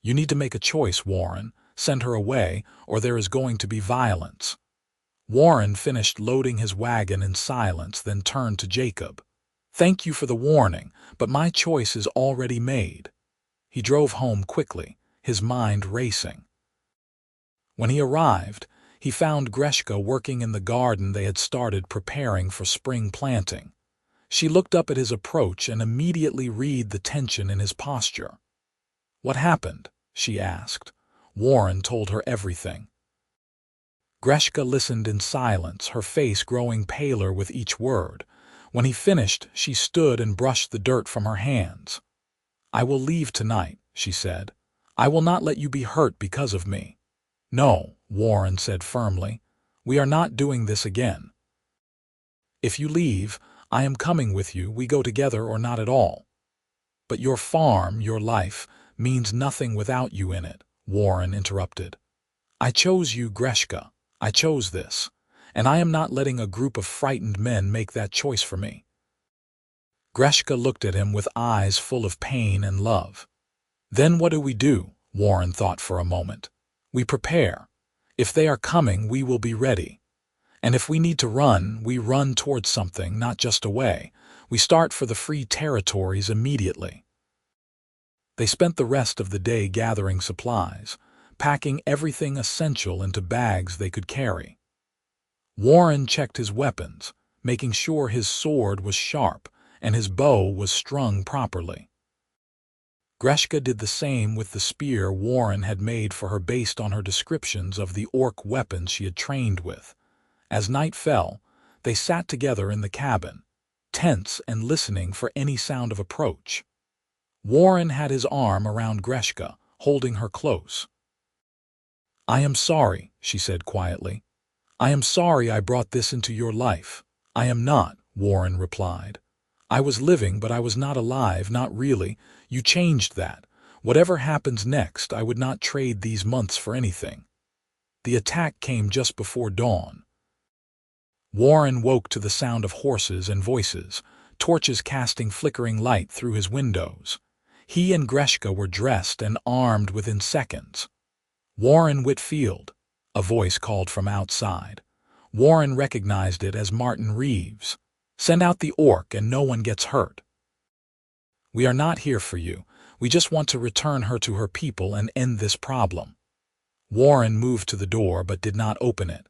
You need to make a choice, Warren. Send her away, or there is going to be violence." Warren finished loading his wagon in silence, then turned to Jacob. "Thank you for the warning, but my choice is already made." He drove home quickly, his mind racing. When he arrived, he found Greshka working in the garden they had started preparing for spring planting. She looked up at his approach and immediately read the tension in his posture. "What happened?" she asked. Warren told her everything. Greshka listened in silence, her face growing paler with each word. When he finished, she stood and brushed the dirt from her hands. "I will leave tonight," she said. "I will not let you be hurt because of me." "No," Warren said firmly. "We are not doing this again. If you leave, I am coming with you. We go together or not at all." "But your farm, your life, means nothing without you in it," Warren interrupted. "I chose you, Greshka. I chose this, and I am not letting a group of frightened men make that choice for me." Greshka looked at him with eyes full of pain and love. "Then what do we do?" Warren thought for a moment. "We prepare. If they are coming, we will be ready. And if we need to run, we run towards something, not just away. We start for the free territories immediately." They spent the rest of the day gathering supplies, packing everything essential into bags they could carry. Warren checked his weapons, making sure his sword was sharp and his bow was strung properly. Greshka did the same with the spear Warren had made for her based on her descriptions of the orc weapons she had trained with. As night fell, they sat together in the cabin, tense and listening for any sound of approach. Warren had his arm around Greshka, holding her close. "I am sorry," she said quietly. "I am sorry I brought this into your life." "I am not," Warren replied. "I was living, but I was not alive, not really. You changed that. Whatever happens next, I would not trade these months for anything." The attack came just before dawn. Warren woke to the sound of horses and voices, torches casting flickering light through his windows. He and Greshka were dressed and armed within seconds. "Warren Whitfield," a voice called from outside. Warren recognized it as Martin Reeves. "Send out the orc and no one gets hurt." "We are not here for you. We just want to return her to her people and end this problem." Warren moved to the door but did not open it.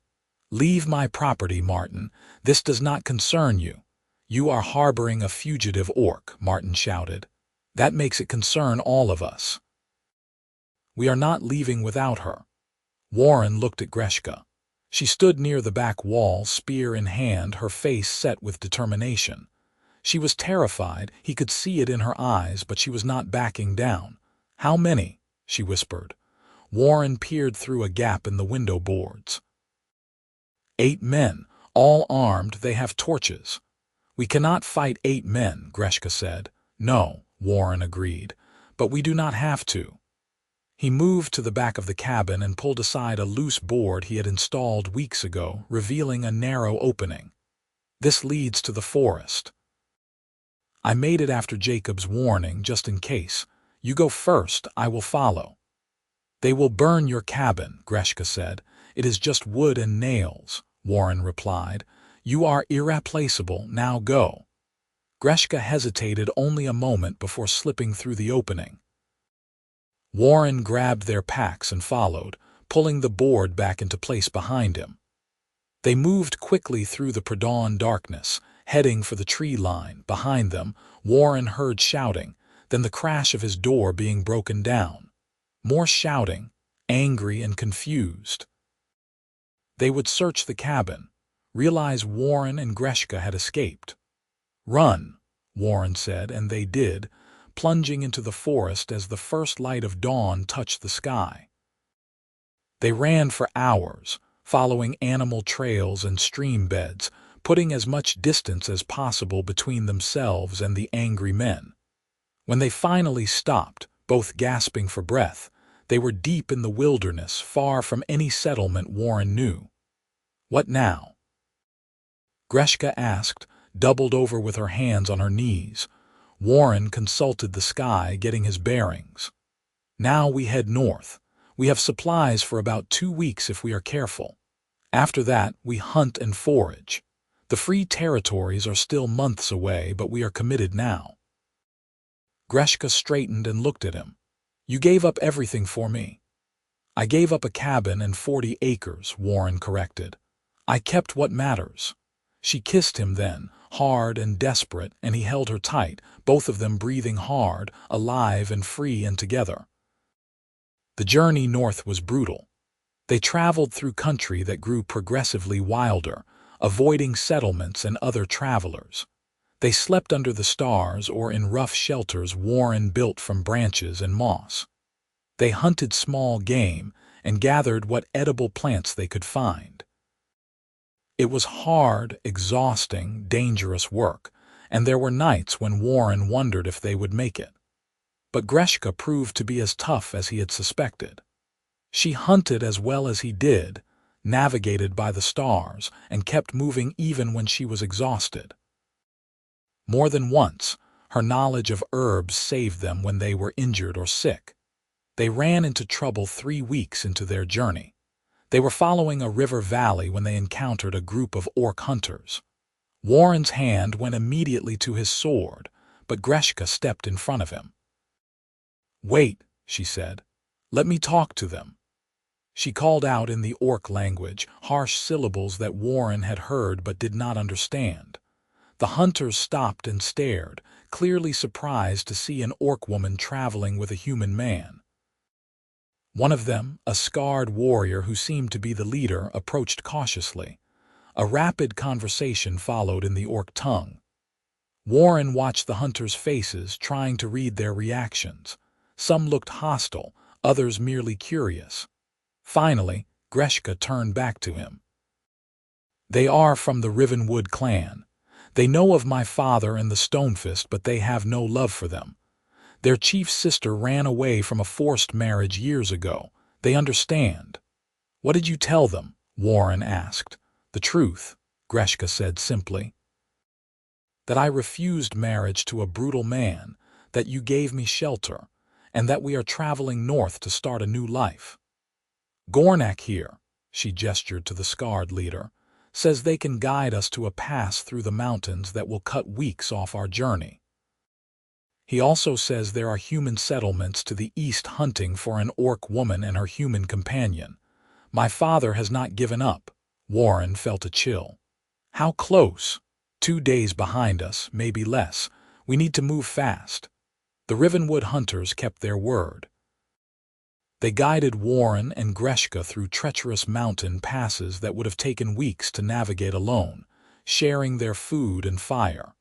"Leave my property, Martin. This does not concern you." "You are harboring a fugitive orc," Martin shouted. "That makes it concern all of us." "We are not leaving without her." Warren looked at Greshka. She stood near the back wall, spear in hand, her face set with determination. She was terrified, he could see it in her eyes, but she was not backing down. "How many?" she whispered. Warren peered through a gap in the window boards. 8 men, all armed, they have torches." "We cannot fight 8 men, Greshka said. "No," Warren agreed, "but we do not have to." He moved to the back of the cabin and pulled aside a loose board he had installed weeks ago, revealing a narrow opening. "This leads to the forest. I made it after Jacob's warning, just in case. You go first, I will follow." "They will burn your cabin," Greshka said. "It is just wood and nails," Warren replied. "You are irreplaceable, now go." Greshka hesitated only a moment before slipping through the opening. Warren grabbed their packs and followed, pulling the board back into place behind him. They moved quickly through the pre-dawn darkness, heading for the tree line. Behind them, Warren heard shouting, then the crash of his door being broken down. More shouting, angry and confused. They would search the cabin, realize Warren and Greshka had escaped. "Run," Warren said, and they did, plunging into the forest as the first light of dawn touched the sky. They ran for hours, following animal trails and stream beds, putting as much distance as possible between themselves and the angry men. When they finally stopped, both gasping for breath, they were deep in the wilderness, far from any settlement Warren knew. "What now?" Greshka asked, doubled over with her hands on her knees. Warren consulted the sky, getting his bearings. "Now we head north. We have supplies for about 2 weeks if we are careful. After that, we hunt and forage. The free territories are still months away, but we are committed now." Greshka straightened and looked at him. "You gave up everything for me." "I gave up a cabin and 40 acres, Warren corrected. "I kept what matters." She kissed him then, hard and desperate, and he held her tight, both of them breathing hard, alive and free and together. The journey north was brutal. They traveled through country that grew progressively wilder, avoiding settlements and other travelers. They slept under the stars or in rough shelters Warren built from branches and moss. They hunted small game and gathered what edible plants they could find. It was hard, exhausting, dangerous work, and there were nights when Warren wondered if they would make it. But Greshka proved to be as tough as he had suspected. She hunted as well as he did, navigated by the stars, and kept moving even when she was exhausted. More than once, her knowledge of herbs saved them when they were injured or sick. They ran into trouble 3 weeks into their journey. They were following a river valley when they encountered a group of orc hunters. Warren's hand went immediately to his sword, but Greshka stepped in front of him. "Wait," she said. "Let me talk to them." She called out in the orc language, harsh syllables that Warren had heard but did not understand. The hunters stopped and stared, clearly surprised to see an orc woman traveling with a human man. One of them, a scarred warrior who seemed to be the leader, approached cautiously. A rapid conversation followed in the orc tongue. Warren watched the hunters' faces, trying to read their reactions. Some looked hostile, others merely curious. Finally, Greshka turned back to him. "They are from the Rivenwood clan. They know of my father and the Stonefist, but they have no love for them. Their chief's sister ran away from a forced marriage years ago. They understand." "What did you tell them?" Warren asked. "The truth," Greshka said simply. "That I refused marriage to a brutal man, that you gave me shelter, and that we are traveling north to start a new life. Gornak here," she gestured to the scarred leader, "says they can guide us to a pass through the mountains that will cut weeks off our journey. He also says there are human settlements to the east hunting for an orc woman and her human companion. My father has not given up." Warren felt a chill. "How close?" "2 days behind us, maybe less. We need to move fast." The Rivenwood hunters kept their word. They guided Warren and Greshka through treacherous mountain passes that would have taken weeks to navigate alone, sharing their food and fire.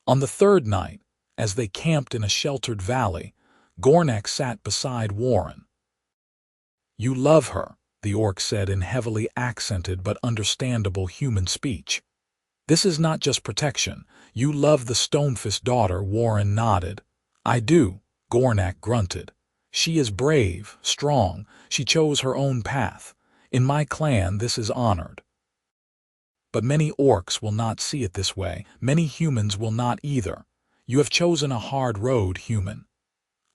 On the third night, as they camped in a sheltered valley, Gornak sat beside Warren. "You love her," the orc said in heavily accented but understandable human speech. "This is not just protection. You love the Stonefist daughter," Warren nodded. "I do," Gornak grunted. "She is brave, strong. She chose her own path. In my clan this is honored. But many orcs will not see it this way. Many humans will not either. You have chosen a hard road, human."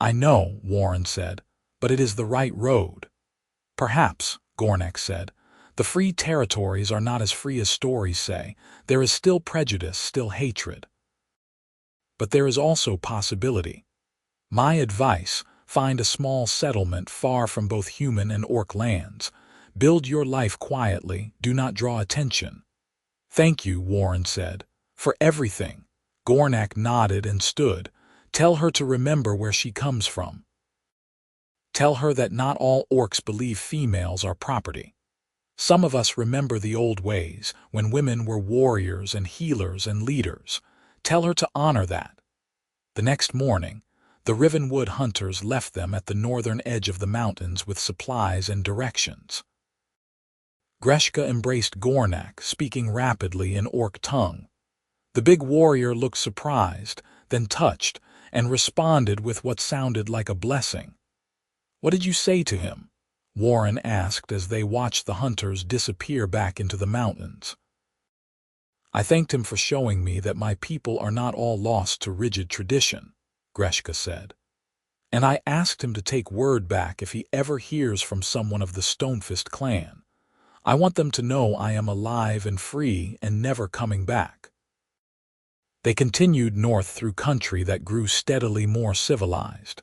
"I know," Warren said, "but it is the right road." "Perhaps," Gornak said. "The free territories are not as free as stories say. There is still prejudice, still hatred. But there is also possibility. My advice, find a small settlement far from both human and orc lands. Build your life quietly, do not draw attention." "Thank you," Warren said, "for everything." Gornak nodded and stood. "Tell her to remember where she comes from. Tell her that not all orcs believe females are property. Some of us remember the old ways, when women were warriors and healers and leaders. Tell her to honor that." The next morning, the Rivenwood hunters left them at the northern edge of the mountains with supplies and directions. Greshka embraced Gornak, speaking rapidly in orc tongue. The big warrior looked surprised, then touched, and responded with what sounded like a blessing. "What did you say to him?" Warren asked as they watched the hunters disappear back into the mountains. "I thanked him for showing me that my people are not all lost to rigid tradition," Greshka said. "And I asked him to take word back if he ever hears from someone of the Stonefist clan. I want them to know I am alive and free and never coming back." They continued north through country that grew steadily more civilized.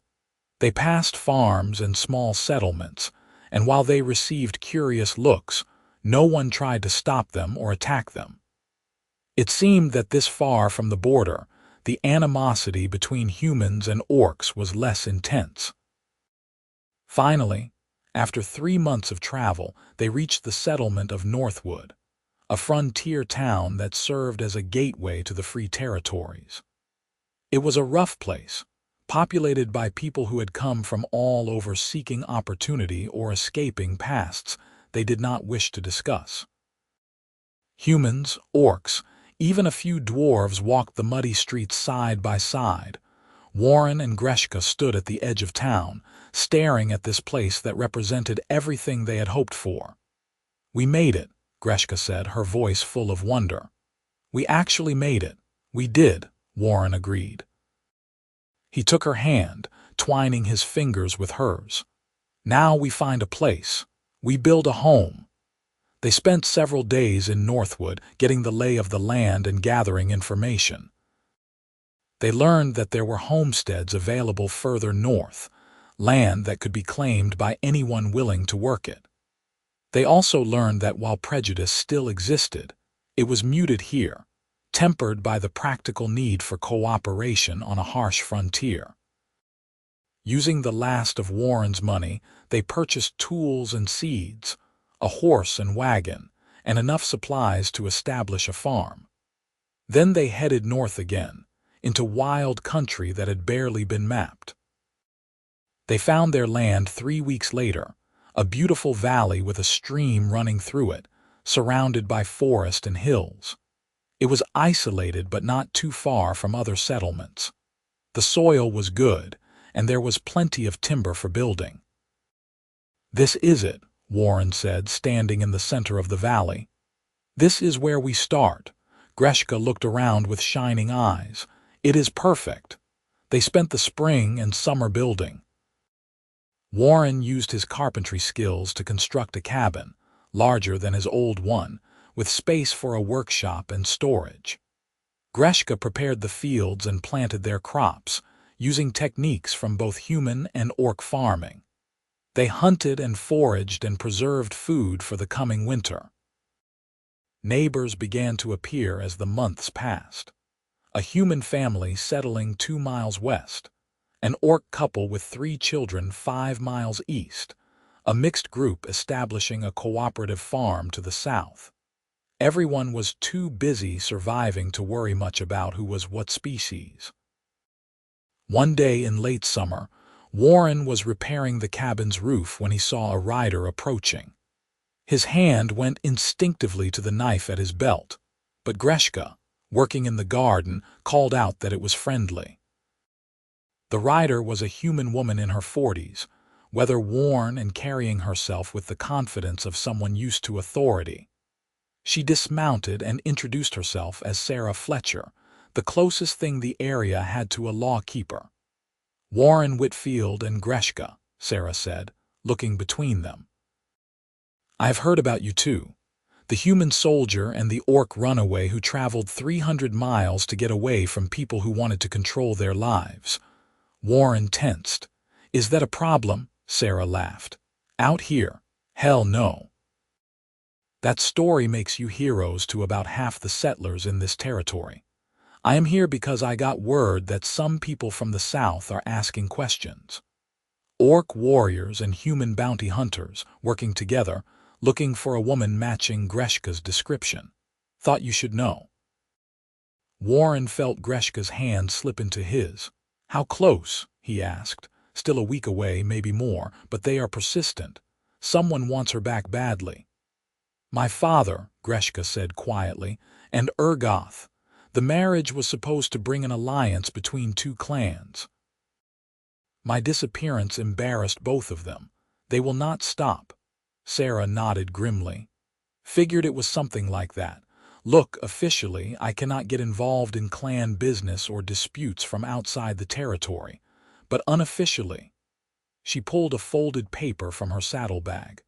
They passed farms and small settlements, and while they received curious looks, no one tried to stop them or attack them. It seemed that this far from the border, the animosity between humans and orcs was less intense. Finally, after 3 months of travel, they reached the settlement of Northwood, a frontier town that served as a gateway to the free territories. It was a rough place, populated by people who had come from all over seeking opportunity or escaping pasts they did not wish to discuss. Humans, orcs, even a few dwarves walked the muddy streets side by side. Warren and Greshka stood at the edge of town, staring at this place that represented everything they had hoped for. "We made it," Greshka said, her voice full of wonder. "We actually made it. We did," Warren agreed. He took her hand, twining his fingers with hers. "Now we find a place. We build a home." They spent several days in Northwood, getting the lay of the land and gathering information. They learned that there were homesteads available further north, land that could be claimed by anyone willing to work it. They also learned that while prejudice still existed, it was muted here. tempered by the practical need for cooperation on a harsh frontier. Using the last of Warren's money, they purchased tools and seeds, a horse and wagon, and enough supplies to establish a farm. Then they headed north again, into wild country that had barely been mapped. They found their land 3 weeks later, a beautiful valley with a stream running through it, surrounded by forest and hills. It was isolated but not too far from other settlements. The soil was good, and there was plenty of timber for building. "This is it," Warren said, standing in the center of the valley. "This is where we start." Greshka looked around with shining eyes. "It is perfect." They spent the spring and summer building. Warren used his carpentry skills to construct a cabin, larger than his old one, with space for a workshop and storage. Greshka prepared the fields and planted their crops, using techniques from both human and orc farming. They hunted and foraged and preserved food for the coming winter. Neighbors began to appear as the months passed. A human family settling 2 miles west, an orc couple with 3 children 5 miles east, a mixed group establishing a cooperative farm to the south. Everyone was too busy surviving to worry much about who was what species. One day in late summer, Warren was repairing the cabin's roof when he saw a rider approaching. His hand went instinctively to the knife at his belt, but Greshka, working in the garden, called out that it was friendly. The rider was a human woman in her 40s, weather-worn and carrying herself with the confidence of someone used to authority. She dismounted and introduced herself as Sarah Fletcher, the closest thing the area had to a law-keeper. "Warren Whitfield and Greshka," Sarah said, looking between them. "I have heard about you too. The human soldier and the orc runaway who traveled 300 miles to get away from people who wanted to control their lives." Warren tensed. "Is that a problem?" Sarah laughed. "Out here? Hell no. That story makes you heroes to about half the settlers in this territory. I am here because I got word that some people from the south are asking questions. Orc warriors and human bounty hunters working together, looking for a woman matching Greshka's description. Thought you should know." Warren felt Greshka's hand slip into his. "How close?" he asked. "Still a week away, maybe more, but they are persistent. Someone wants her back badly." "My father," Greshka said quietly, "and Urgoth. The marriage was supposed to bring an alliance between 2 clans. My disappearance embarrassed both of them. They will not stop." Sarah nodded grimly. "Figured it was something like that. Look, officially, I cannot get involved in clan business or disputes from outside the territory, but unofficially." She pulled a folded paper from her saddlebag.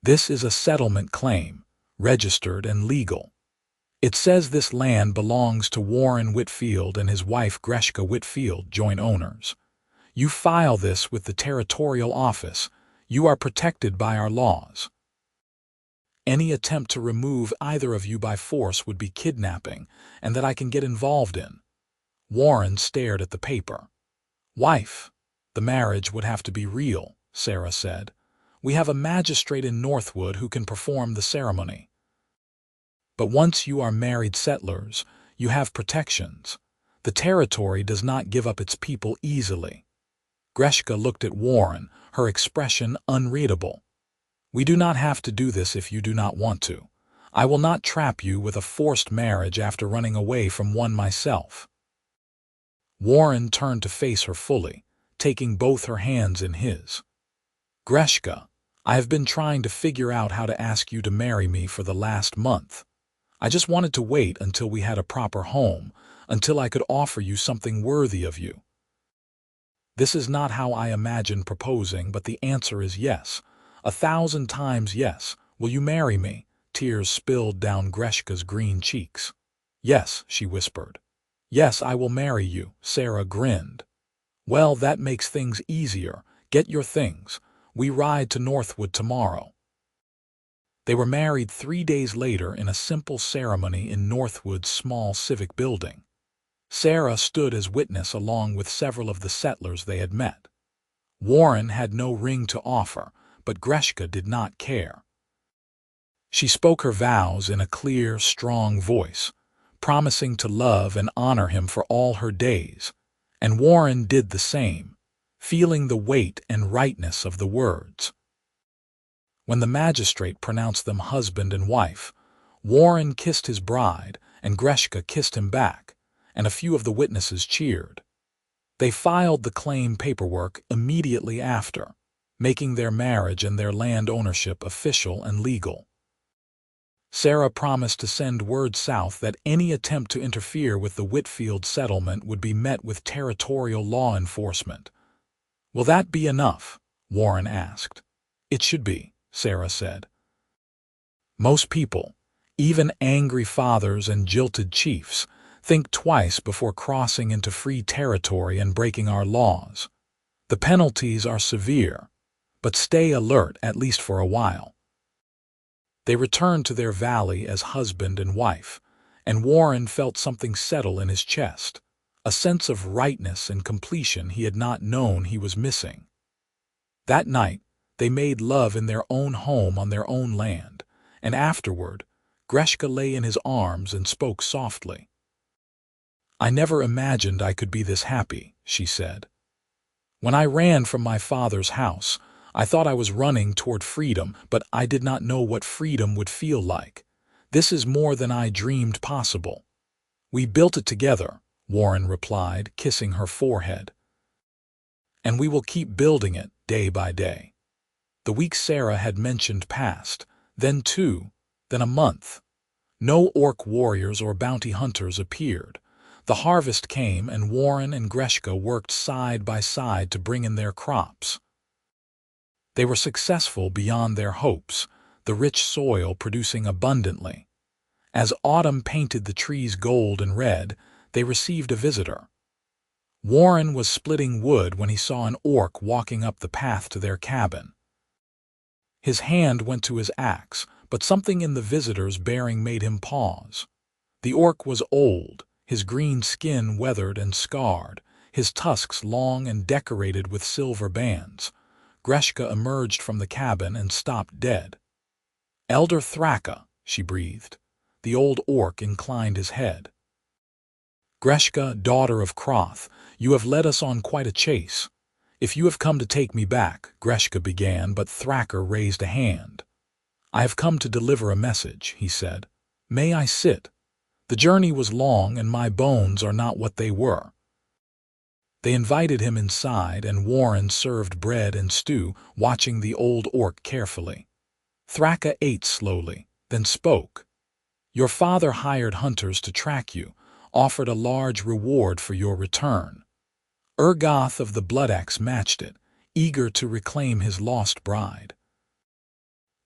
"This is a settlement claim, registered and legal. It says this land belongs to Warren Whitfield and his wife Greshka Whitfield, joint owners. You file this with the territorial office. You are protected by our laws. Any attempt to remove either of you by force would be kidnapping, and that I can get involved in." Warren stared at the paper. "Wife, the marriage would have to be real," Sarah said. "We have a magistrate in Northwood who can perform the ceremony. But once you are married settlers, you have protections. The territory does not give up its people easily." Greshka looked at Warren, her expression unreadable. "We do not have to do this if you do not want to. I will not trap you with a forced marriage after running away from one myself." Warren turned to face her fully, taking both her hands in his. "Greshka, I have been trying to figure out how to ask you to marry me for the last month. I just wanted to wait until we had a proper home, until I could offer you something worthy of you. This is not how I imagined proposing, but the answer is yes. 1,000 times yes. Will you marry me?" Tears spilled down Greshka's green cheeks. "Yes," she whispered. "Yes, I will marry you," Sarah grinned. "Well, that makes things easier. Get your things. We ride to Northwood tomorrow." They were married 3 days later in a simple ceremony in Northwood's small civic building. Sarah stood as witness along with several of the settlers they had met. Warren had no ring to offer, but Greshka did not care. She spoke her vows in a clear, strong voice, promising to love and honor him for all her days, and Warren did the same, feeling the weight and rightness of the words. When the magistrate pronounced them husband and wife, Warren kissed his bride and Greshka kissed him back, and a few of the witnesses cheered. They filed the claim paperwork immediately after, making their marriage and their land ownership official and legal. Sarah promised to send word south that any attempt to interfere with the Whitfield settlement would be met with territorial law enforcement. "Will that be enough?" Warren asked. "It should be," Sarah said. "Most people, even angry fathers and jilted chiefs, think twice before crossing into free territory and breaking our laws. The penalties are severe, but stay alert at least for a while." They returned to their valley as husband and wife, and Warren felt something settle in his chest, a sense of rightness and completion he had not known he was missing. That night, they made love in their own home on their own land, and afterward, Greshka lay in his arms and spoke softly. "I never imagined I could be this happy," she said. "When I ran from my father's house, I thought I was running toward freedom, but I did not know what freedom would feel like. This is more than I dreamed possible." "We built it together," Warren replied, kissing her forehead. "And we will keep building it day by day." The week Sarah had mentioned passed, then 2, then a month. No orc warriors or bounty hunters appeared. The harvest came, and Warren and Greshka worked side by side to bring in their crops. They were successful beyond their hopes, the rich soil producing abundantly. As autumn painted the trees gold and red, they received a visitor. Warren was splitting wood when he saw an orc walking up the path to their cabin. His hand went to his axe, but something in the visitor's bearing made him pause. The orc was old, his green skin weathered and scarred, his tusks long and decorated with silver bands. Greshka emerged from the cabin and stopped dead. "Elder Thraka," she breathed. The old orc inclined his head. "Greshka, daughter of Croth, you have led us on quite a chase. If you have come to take me back," Greshka began, but Thraka raised a hand. "I have come to deliver a message," he said. "May I sit? The journey was long and my bones are not what they were." They invited him inside, and Warren served bread and stew, watching the old orc carefully. Thraka ate slowly, then spoke. "Your father hired hunters to track you, offered a large reward for your return. Urgoth of the Bloodaxe matched it, eager to reclaim his lost bride.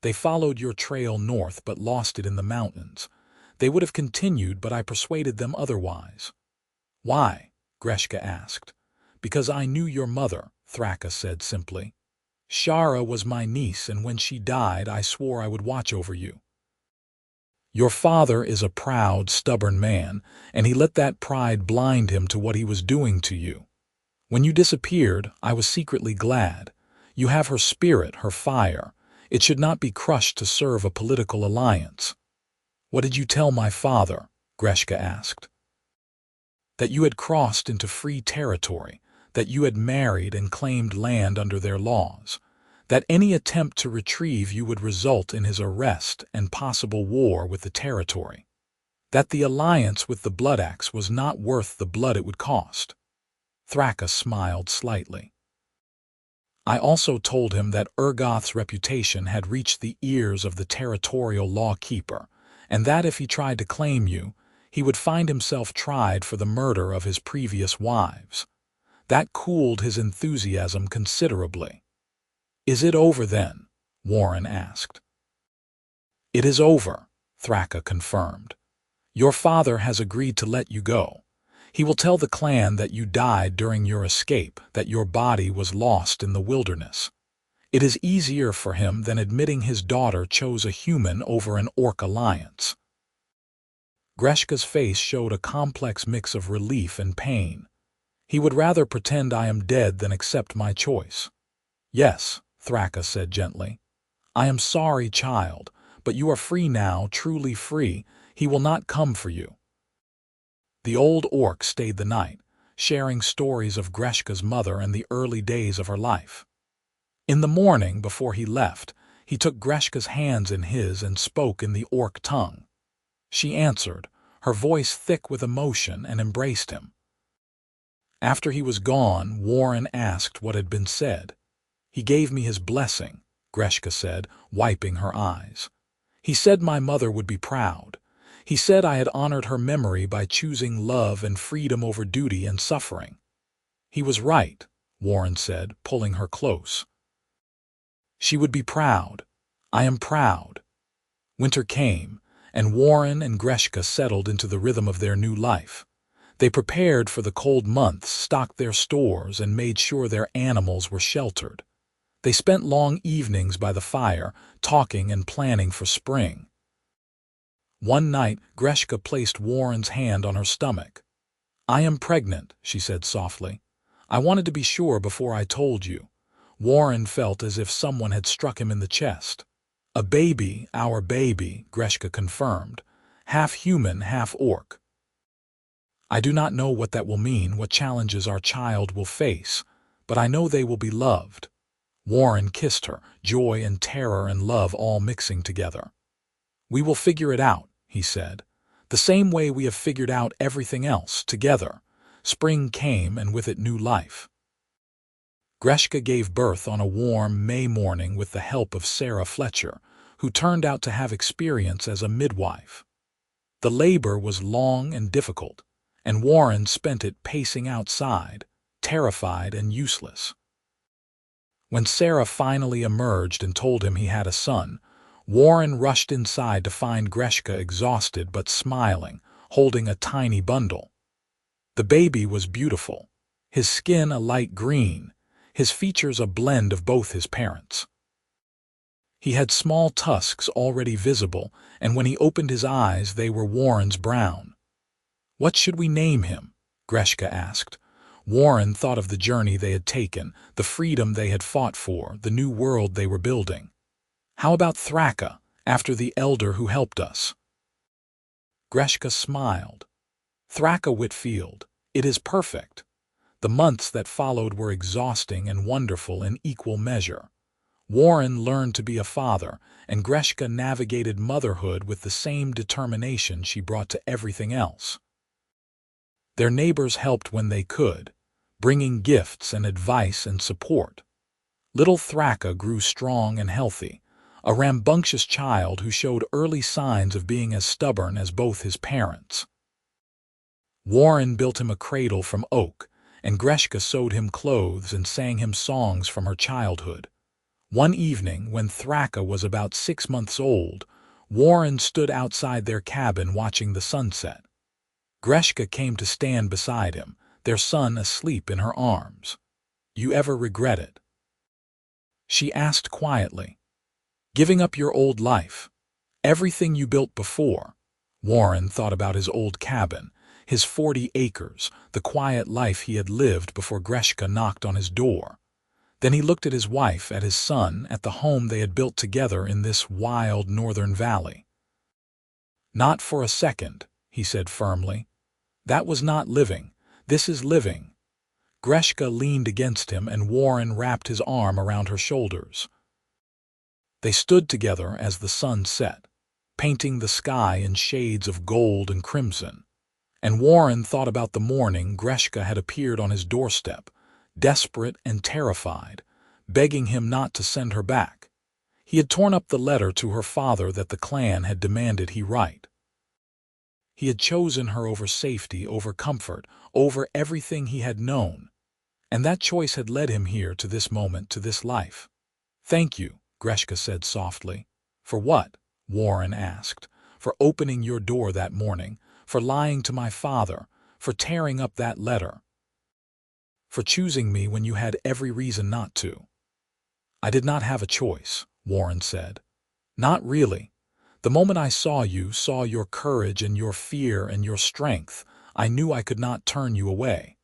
They followed your trail north but lost it in the mountains. They would have continued, but I persuaded them otherwise." "Why?" Greshka asked. "Because I knew your mother," Thraka said simply. "Shara was my niece, and when she died I swore I would watch over you. Your father is a proud, stubborn man, and he let that pride blind him to what he was doing to you. When you disappeared, I was secretly glad. You have her spirit, her fire. It should not be crushed to serve a political alliance." "What did you tell my father?" Greshka asked. "That you had crossed into free territory, that you had married and claimed land under their laws, that any attempt to retrieve you would result in his arrest and possible war with the territory, that the alliance with the Bloodaxe was not worth the blood it would cost." Thraka smiled slightly. "I also told him that Urgoth's reputation had reached the ears of the territorial lawkeeper, and that if he tried to claim you, he would find himself tried for the murder of his previous wives. That cooled his enthusiasm considerably." "Is it over then?" Warren asked. "It is over," Thraka confirmed. "Your father has agreed to let you go. He will tell the clan that you died during your escape, that your body was lost in the wilderness. It is easier for him than admitting his daughter chose a human over an orc alliance. Greshka's face showed a complex mix of relief and pain. He would rather pretend I am dead than accept my choice. Yes, Thraka said gently. I am sorry, child, but you are free now, truly free. He will not come for you. The old orc stayed the night, sharing stories of Greshka's mother and the early days of her life. In the morning, before he left, he took Greshka's hands in his and spoke in the orc tongue. She answered, her voice thick with emotion, and embraced him. After he was gone, Warren asked what had been said. He gave me his blessing, Greshka said, wiping her eyes. He said my mother would be proud. He said I had honored her memory by choosing love and freedom over duty and suffering. He was right, Warren said, pulling her close. She would be proud. I am proud. Winter came, and Warren and Greshka settled into the rhythm of their new life. They prepared for the cold months, stocked their stores, and made sure their animals were sheltered. They spent long evenings by the fire, talking and planning for spring. One night, Greshka placed Warren's hand on her stomach. I am pregnant, she said softly. I wanted to be sure before I told you. Warren felt as if someone had struck him in the chest. A baby, our baby, Greshka confirmed. Half human, half orc. I do not know what that will mean, what challenges our child will face, but I know they will be loved. Warren kissed her, joy and terror and love all mixing together. We will figure it out, he said. The same way we have figured out everything else, together. Spring came, and with it new life. Greshka gave birth on a warm May morning with the help of Sarah Fletcher, who turned out to have experience as a midwife. The labor was long and difficult, and Warren spent it pacing outside, terrified and useless. When Sarah finally emerged and told him he had a son, Warren rushed inside to find Greshka exhausted but smiling, holding a tiny bundle. The baby was beautiful, his skin a light green, his features a blend of both his parents. He had small tusks already visible, and when he opened his eyes they were Warren's brown. What should we name him? Greshka asked. Warren thought of the journey they had taken, the freedom they had fought for, the new world they were building. How about Thraka, after the elder who helped us? Greshka smiled. Thraka Whitfield, it is perfect. The months that followed were exhausting and wonderful in equal measure. Warren learned to be a father, and Greshka navigated motherhood with the same determination she brought to everything else. Their neighbors helped when they could, bringing gifts and advice and support. Little Thraka grew strong and healthy, a rambunctious child who showed early signs of being as stubborn as both his parents. Warren built him a cradle from oak, and Greshka sewed him clothes and sang him songs from her childhood. One evening, when Thraka was about 6 months old, Warren stood outside their cabin watching the sunset. Greshka came to stand beside him, their son asleep in her arms. You ever regret it? She asked quietly. Giving up your old life, everything you built before. Warren thought about his old cabin, his 40 acres, the quiet life he had lived before Greshka knocked on his door. Then he looked at his wife, at his son, at the home they had built together in this wild northern valley. Not for a second, he said firmly. That was not living. This is living. Greshka leaned against him, and Warren wrapped his arm around her shoulders. They stood together as the sun set, painting the sky in shades of gold and crimson. And Warren thought about the morning Greshka had appeared on his doorstep, desperate and terrified, begging him not to send her back. He had torn up the letter to her father that the clan had demanded he write. He had chosen her over safety, over comfort, over everything he had known. And that choice had led him here, to this moment, to this life. Thank you, Greshka said softly. For what? Warren asked. For opening your door that morning, for lying to my father, for tearing up that letter, for choosing me when you had every reason not to. I did not have a choice, Warren said. Not really. The moment I saw your courage and your fear and your strength, I knew I could not turn you away.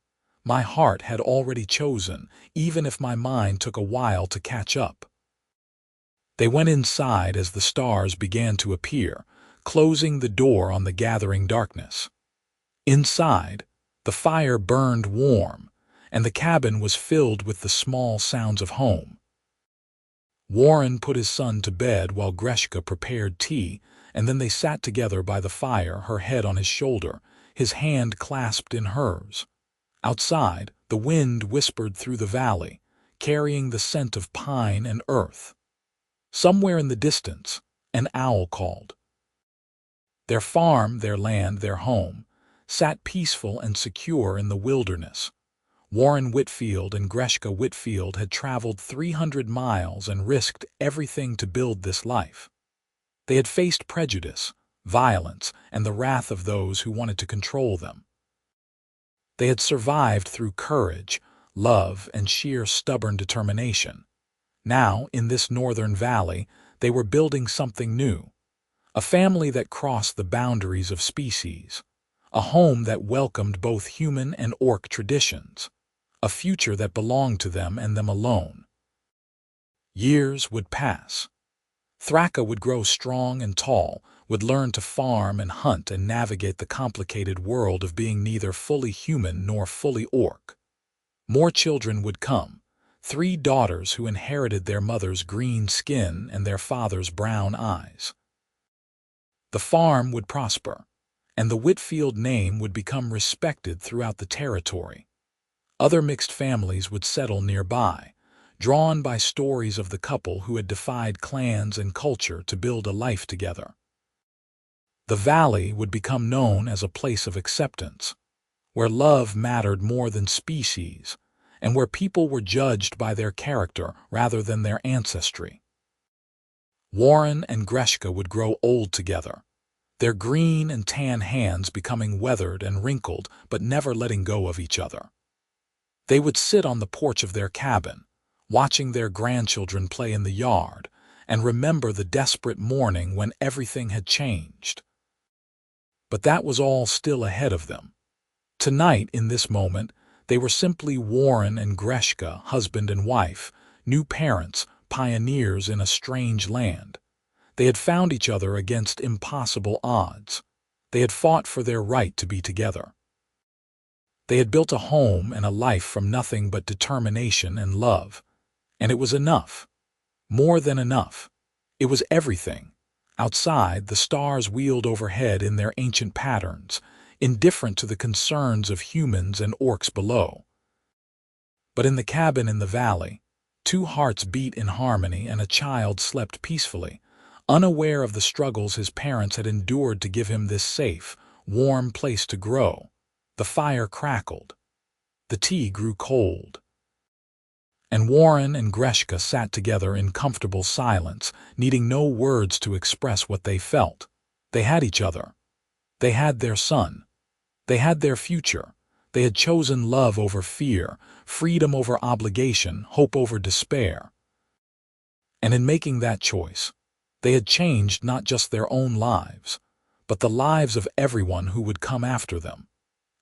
My heart had already chosen, even if my mind took a while to catch up. They went inside as the stars began to appear, closing the door on the gathering darkness. Inside, the fire burned warm, and the cabin was filled with the small sounds of home. Warren put his son to bed while Greshka prepared tea, and then they sat together by the fire, her head on his shoulder, his hand clasped in hers. Outside, the wind whispered through the valley, carrying the scent of pine and earth. Somewhere in the distance, an owl called. Their farm, their land, their home, sat peaceful and secure in the wilderness. Warren Whitfield and Greshka Whitfield had traveled 300 miles and risked everything to build this life. They had faced prejudice, violence, and the wrath of those who wanted to control them. They had survived through courage, love, and sheer stubborn determination. Now, in this northern valley, they were building something new. A family that crossed the boundaries of species. A home that welcomed both human and orc traditions. A future that belonged to them and them alone. Years would pass. Thraka would grow strong and tall, would learn to farm and hunt and navigate the complicated world of being neither fully human nor fully orc. More children would come, 3 daughters who inherited their mother's green skin and their father's brown eyes. The farm would prosper, and the Whitfield name would become respected throughout the territory. Other mixed families would settle nearby, drawn by stories of the couple who had defied clans and culture to build a life together. The valley would become known as a place of acceptance, where love mattered more than species, and where people were judged by their character rather than their ancestry. Warren and Greshka would grow old together, their green and tan hands becoming weathered and wrinkled but never letting go of each other. They would sit on the porch of their cabin, watching their grandchildren play in the yard, and remember the desperate morning when everything had changed. But that was all still ahead of them. Tonight, in this moment, they were simply Warren and Greshka, husband and wife, new parents, pioneers in a strange land. They had found each other against impossible odds. They had fought for their right to be together. They had built a home and a life from nothing but determination and love. And it was enough. More than enough. It was everything. Outside, the stars wheeled overhead in their ancient patterns, indifferent to the concerns of humans and orcs below. But in the cabin in the valley, 2 hearts beat in harmony and a child slept peacefully, unaware of the struggles his parents had endured to give him this safe, warm place to grow. The fire crackled. The tea grew cold. And Warren and Greshka sat together in comfortable silence, needing no words to express what they felt. They had each other. They had their son. They had their future. They had chosen love over fear, freedom over obligation, hope over despair. And in making that choice, they had changed not just their own lives, but the lives of everyone who would come after them.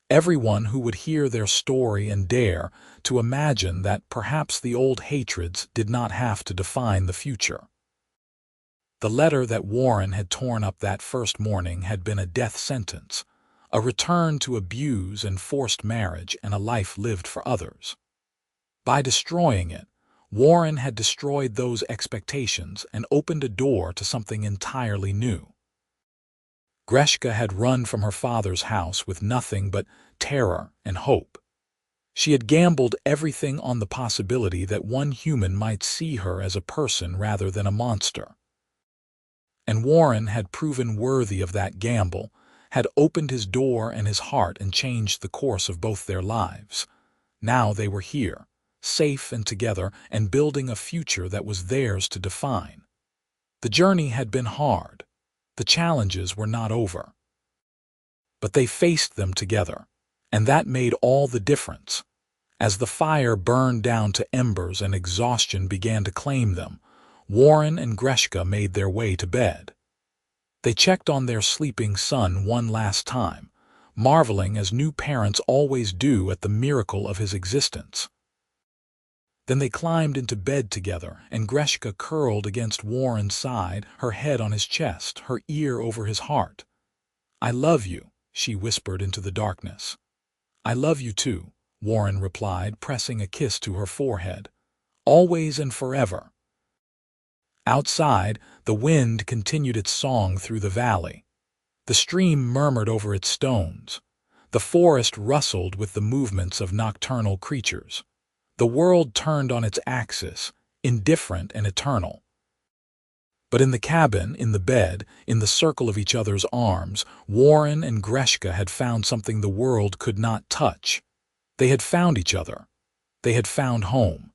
Everyone who would hear their story and dare to imagine that perhaps the old hatreds did not have to define the future. The letter that Warren had torn up that first morning had been a death sentence, a return to abuse and forced marriage and a life lived for others. By destroying it, Warren had destroyed those expectations and opened a door to something entirely new. Greshka had run from her father's house with nothing but terror and hope. She had gambled everything on the possibility that one human might see her as a person rather than a monster. And Warren had proven worthy of that gamble, had opened his door and his heart and changed the course of both their lives. Now they were here, safe and together, and building a future that was theirs to define. The journey had been hard. The challenges were not over. But they faced them together, and that made all the difference. As the fire burned down to embers and exhaustion began to claim them, Warren and Greshka made their way to bed. They checked on their sleeping son one last time, marveling as new parents always do at the miracle of his existence. Then they climbed into bed together, and Greshka curled against Warren's side, her head on his chest, her ear over his heart. "I love you," she whispered into the darkness. "I love you too," Warren replied, pressing a kiss to her forehead. "Always and forever." Outside, the wind continued its song through the valley. The stream murmured over its stones. The forest rustled with the movements of nocturnal creatures. The world turned on its axis, indifferent and eternal. But in the cabin, in the bed, in the circle of each other's arms, Warren and Greshka had found something the world could not touch. They had found each other. They had found home.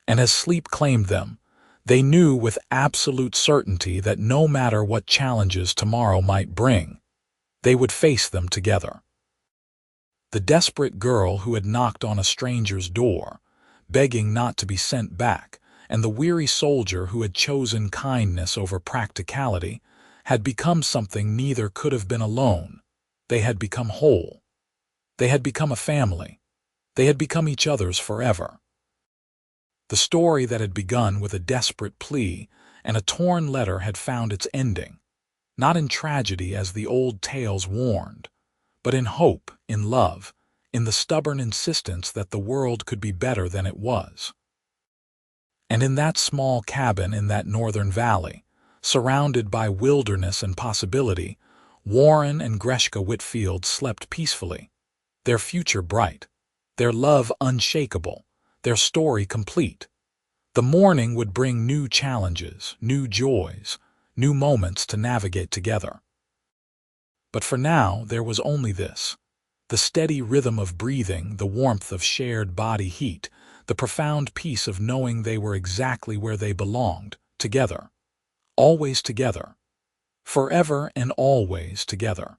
And as sleep claimed them, they knew with absolute certainty that no matter what challenges tomorrow might bring, they would face them together. The desperate girl who had knocked on a stranger's door, begging not to be sent back, and the weary soldier who had chosen kindness over practicality, had become something neither could have been alone. They had become whole. They had become a family. They had become each other's forever. The story that had begun with a desperate plea and a torn letter had found its ending, not in tragedy as the old tales warned, but in hope, in love, in the stubborn insistence that the world could be better than it was. And in that small cabin in that northern valley, surrounded by wilderness and possibility, Warren and Greshka Whitfield slept peacefully, their future bright, their love unshakable, their story complete. The morning would bring new challenges, new joys, new moments to navigate together. But for now, there was only this: the steady rhythm of breathing, the warmth of shared body heat, the profound peace of knowing they were exactly where they belonged, together, always together, forever and always together.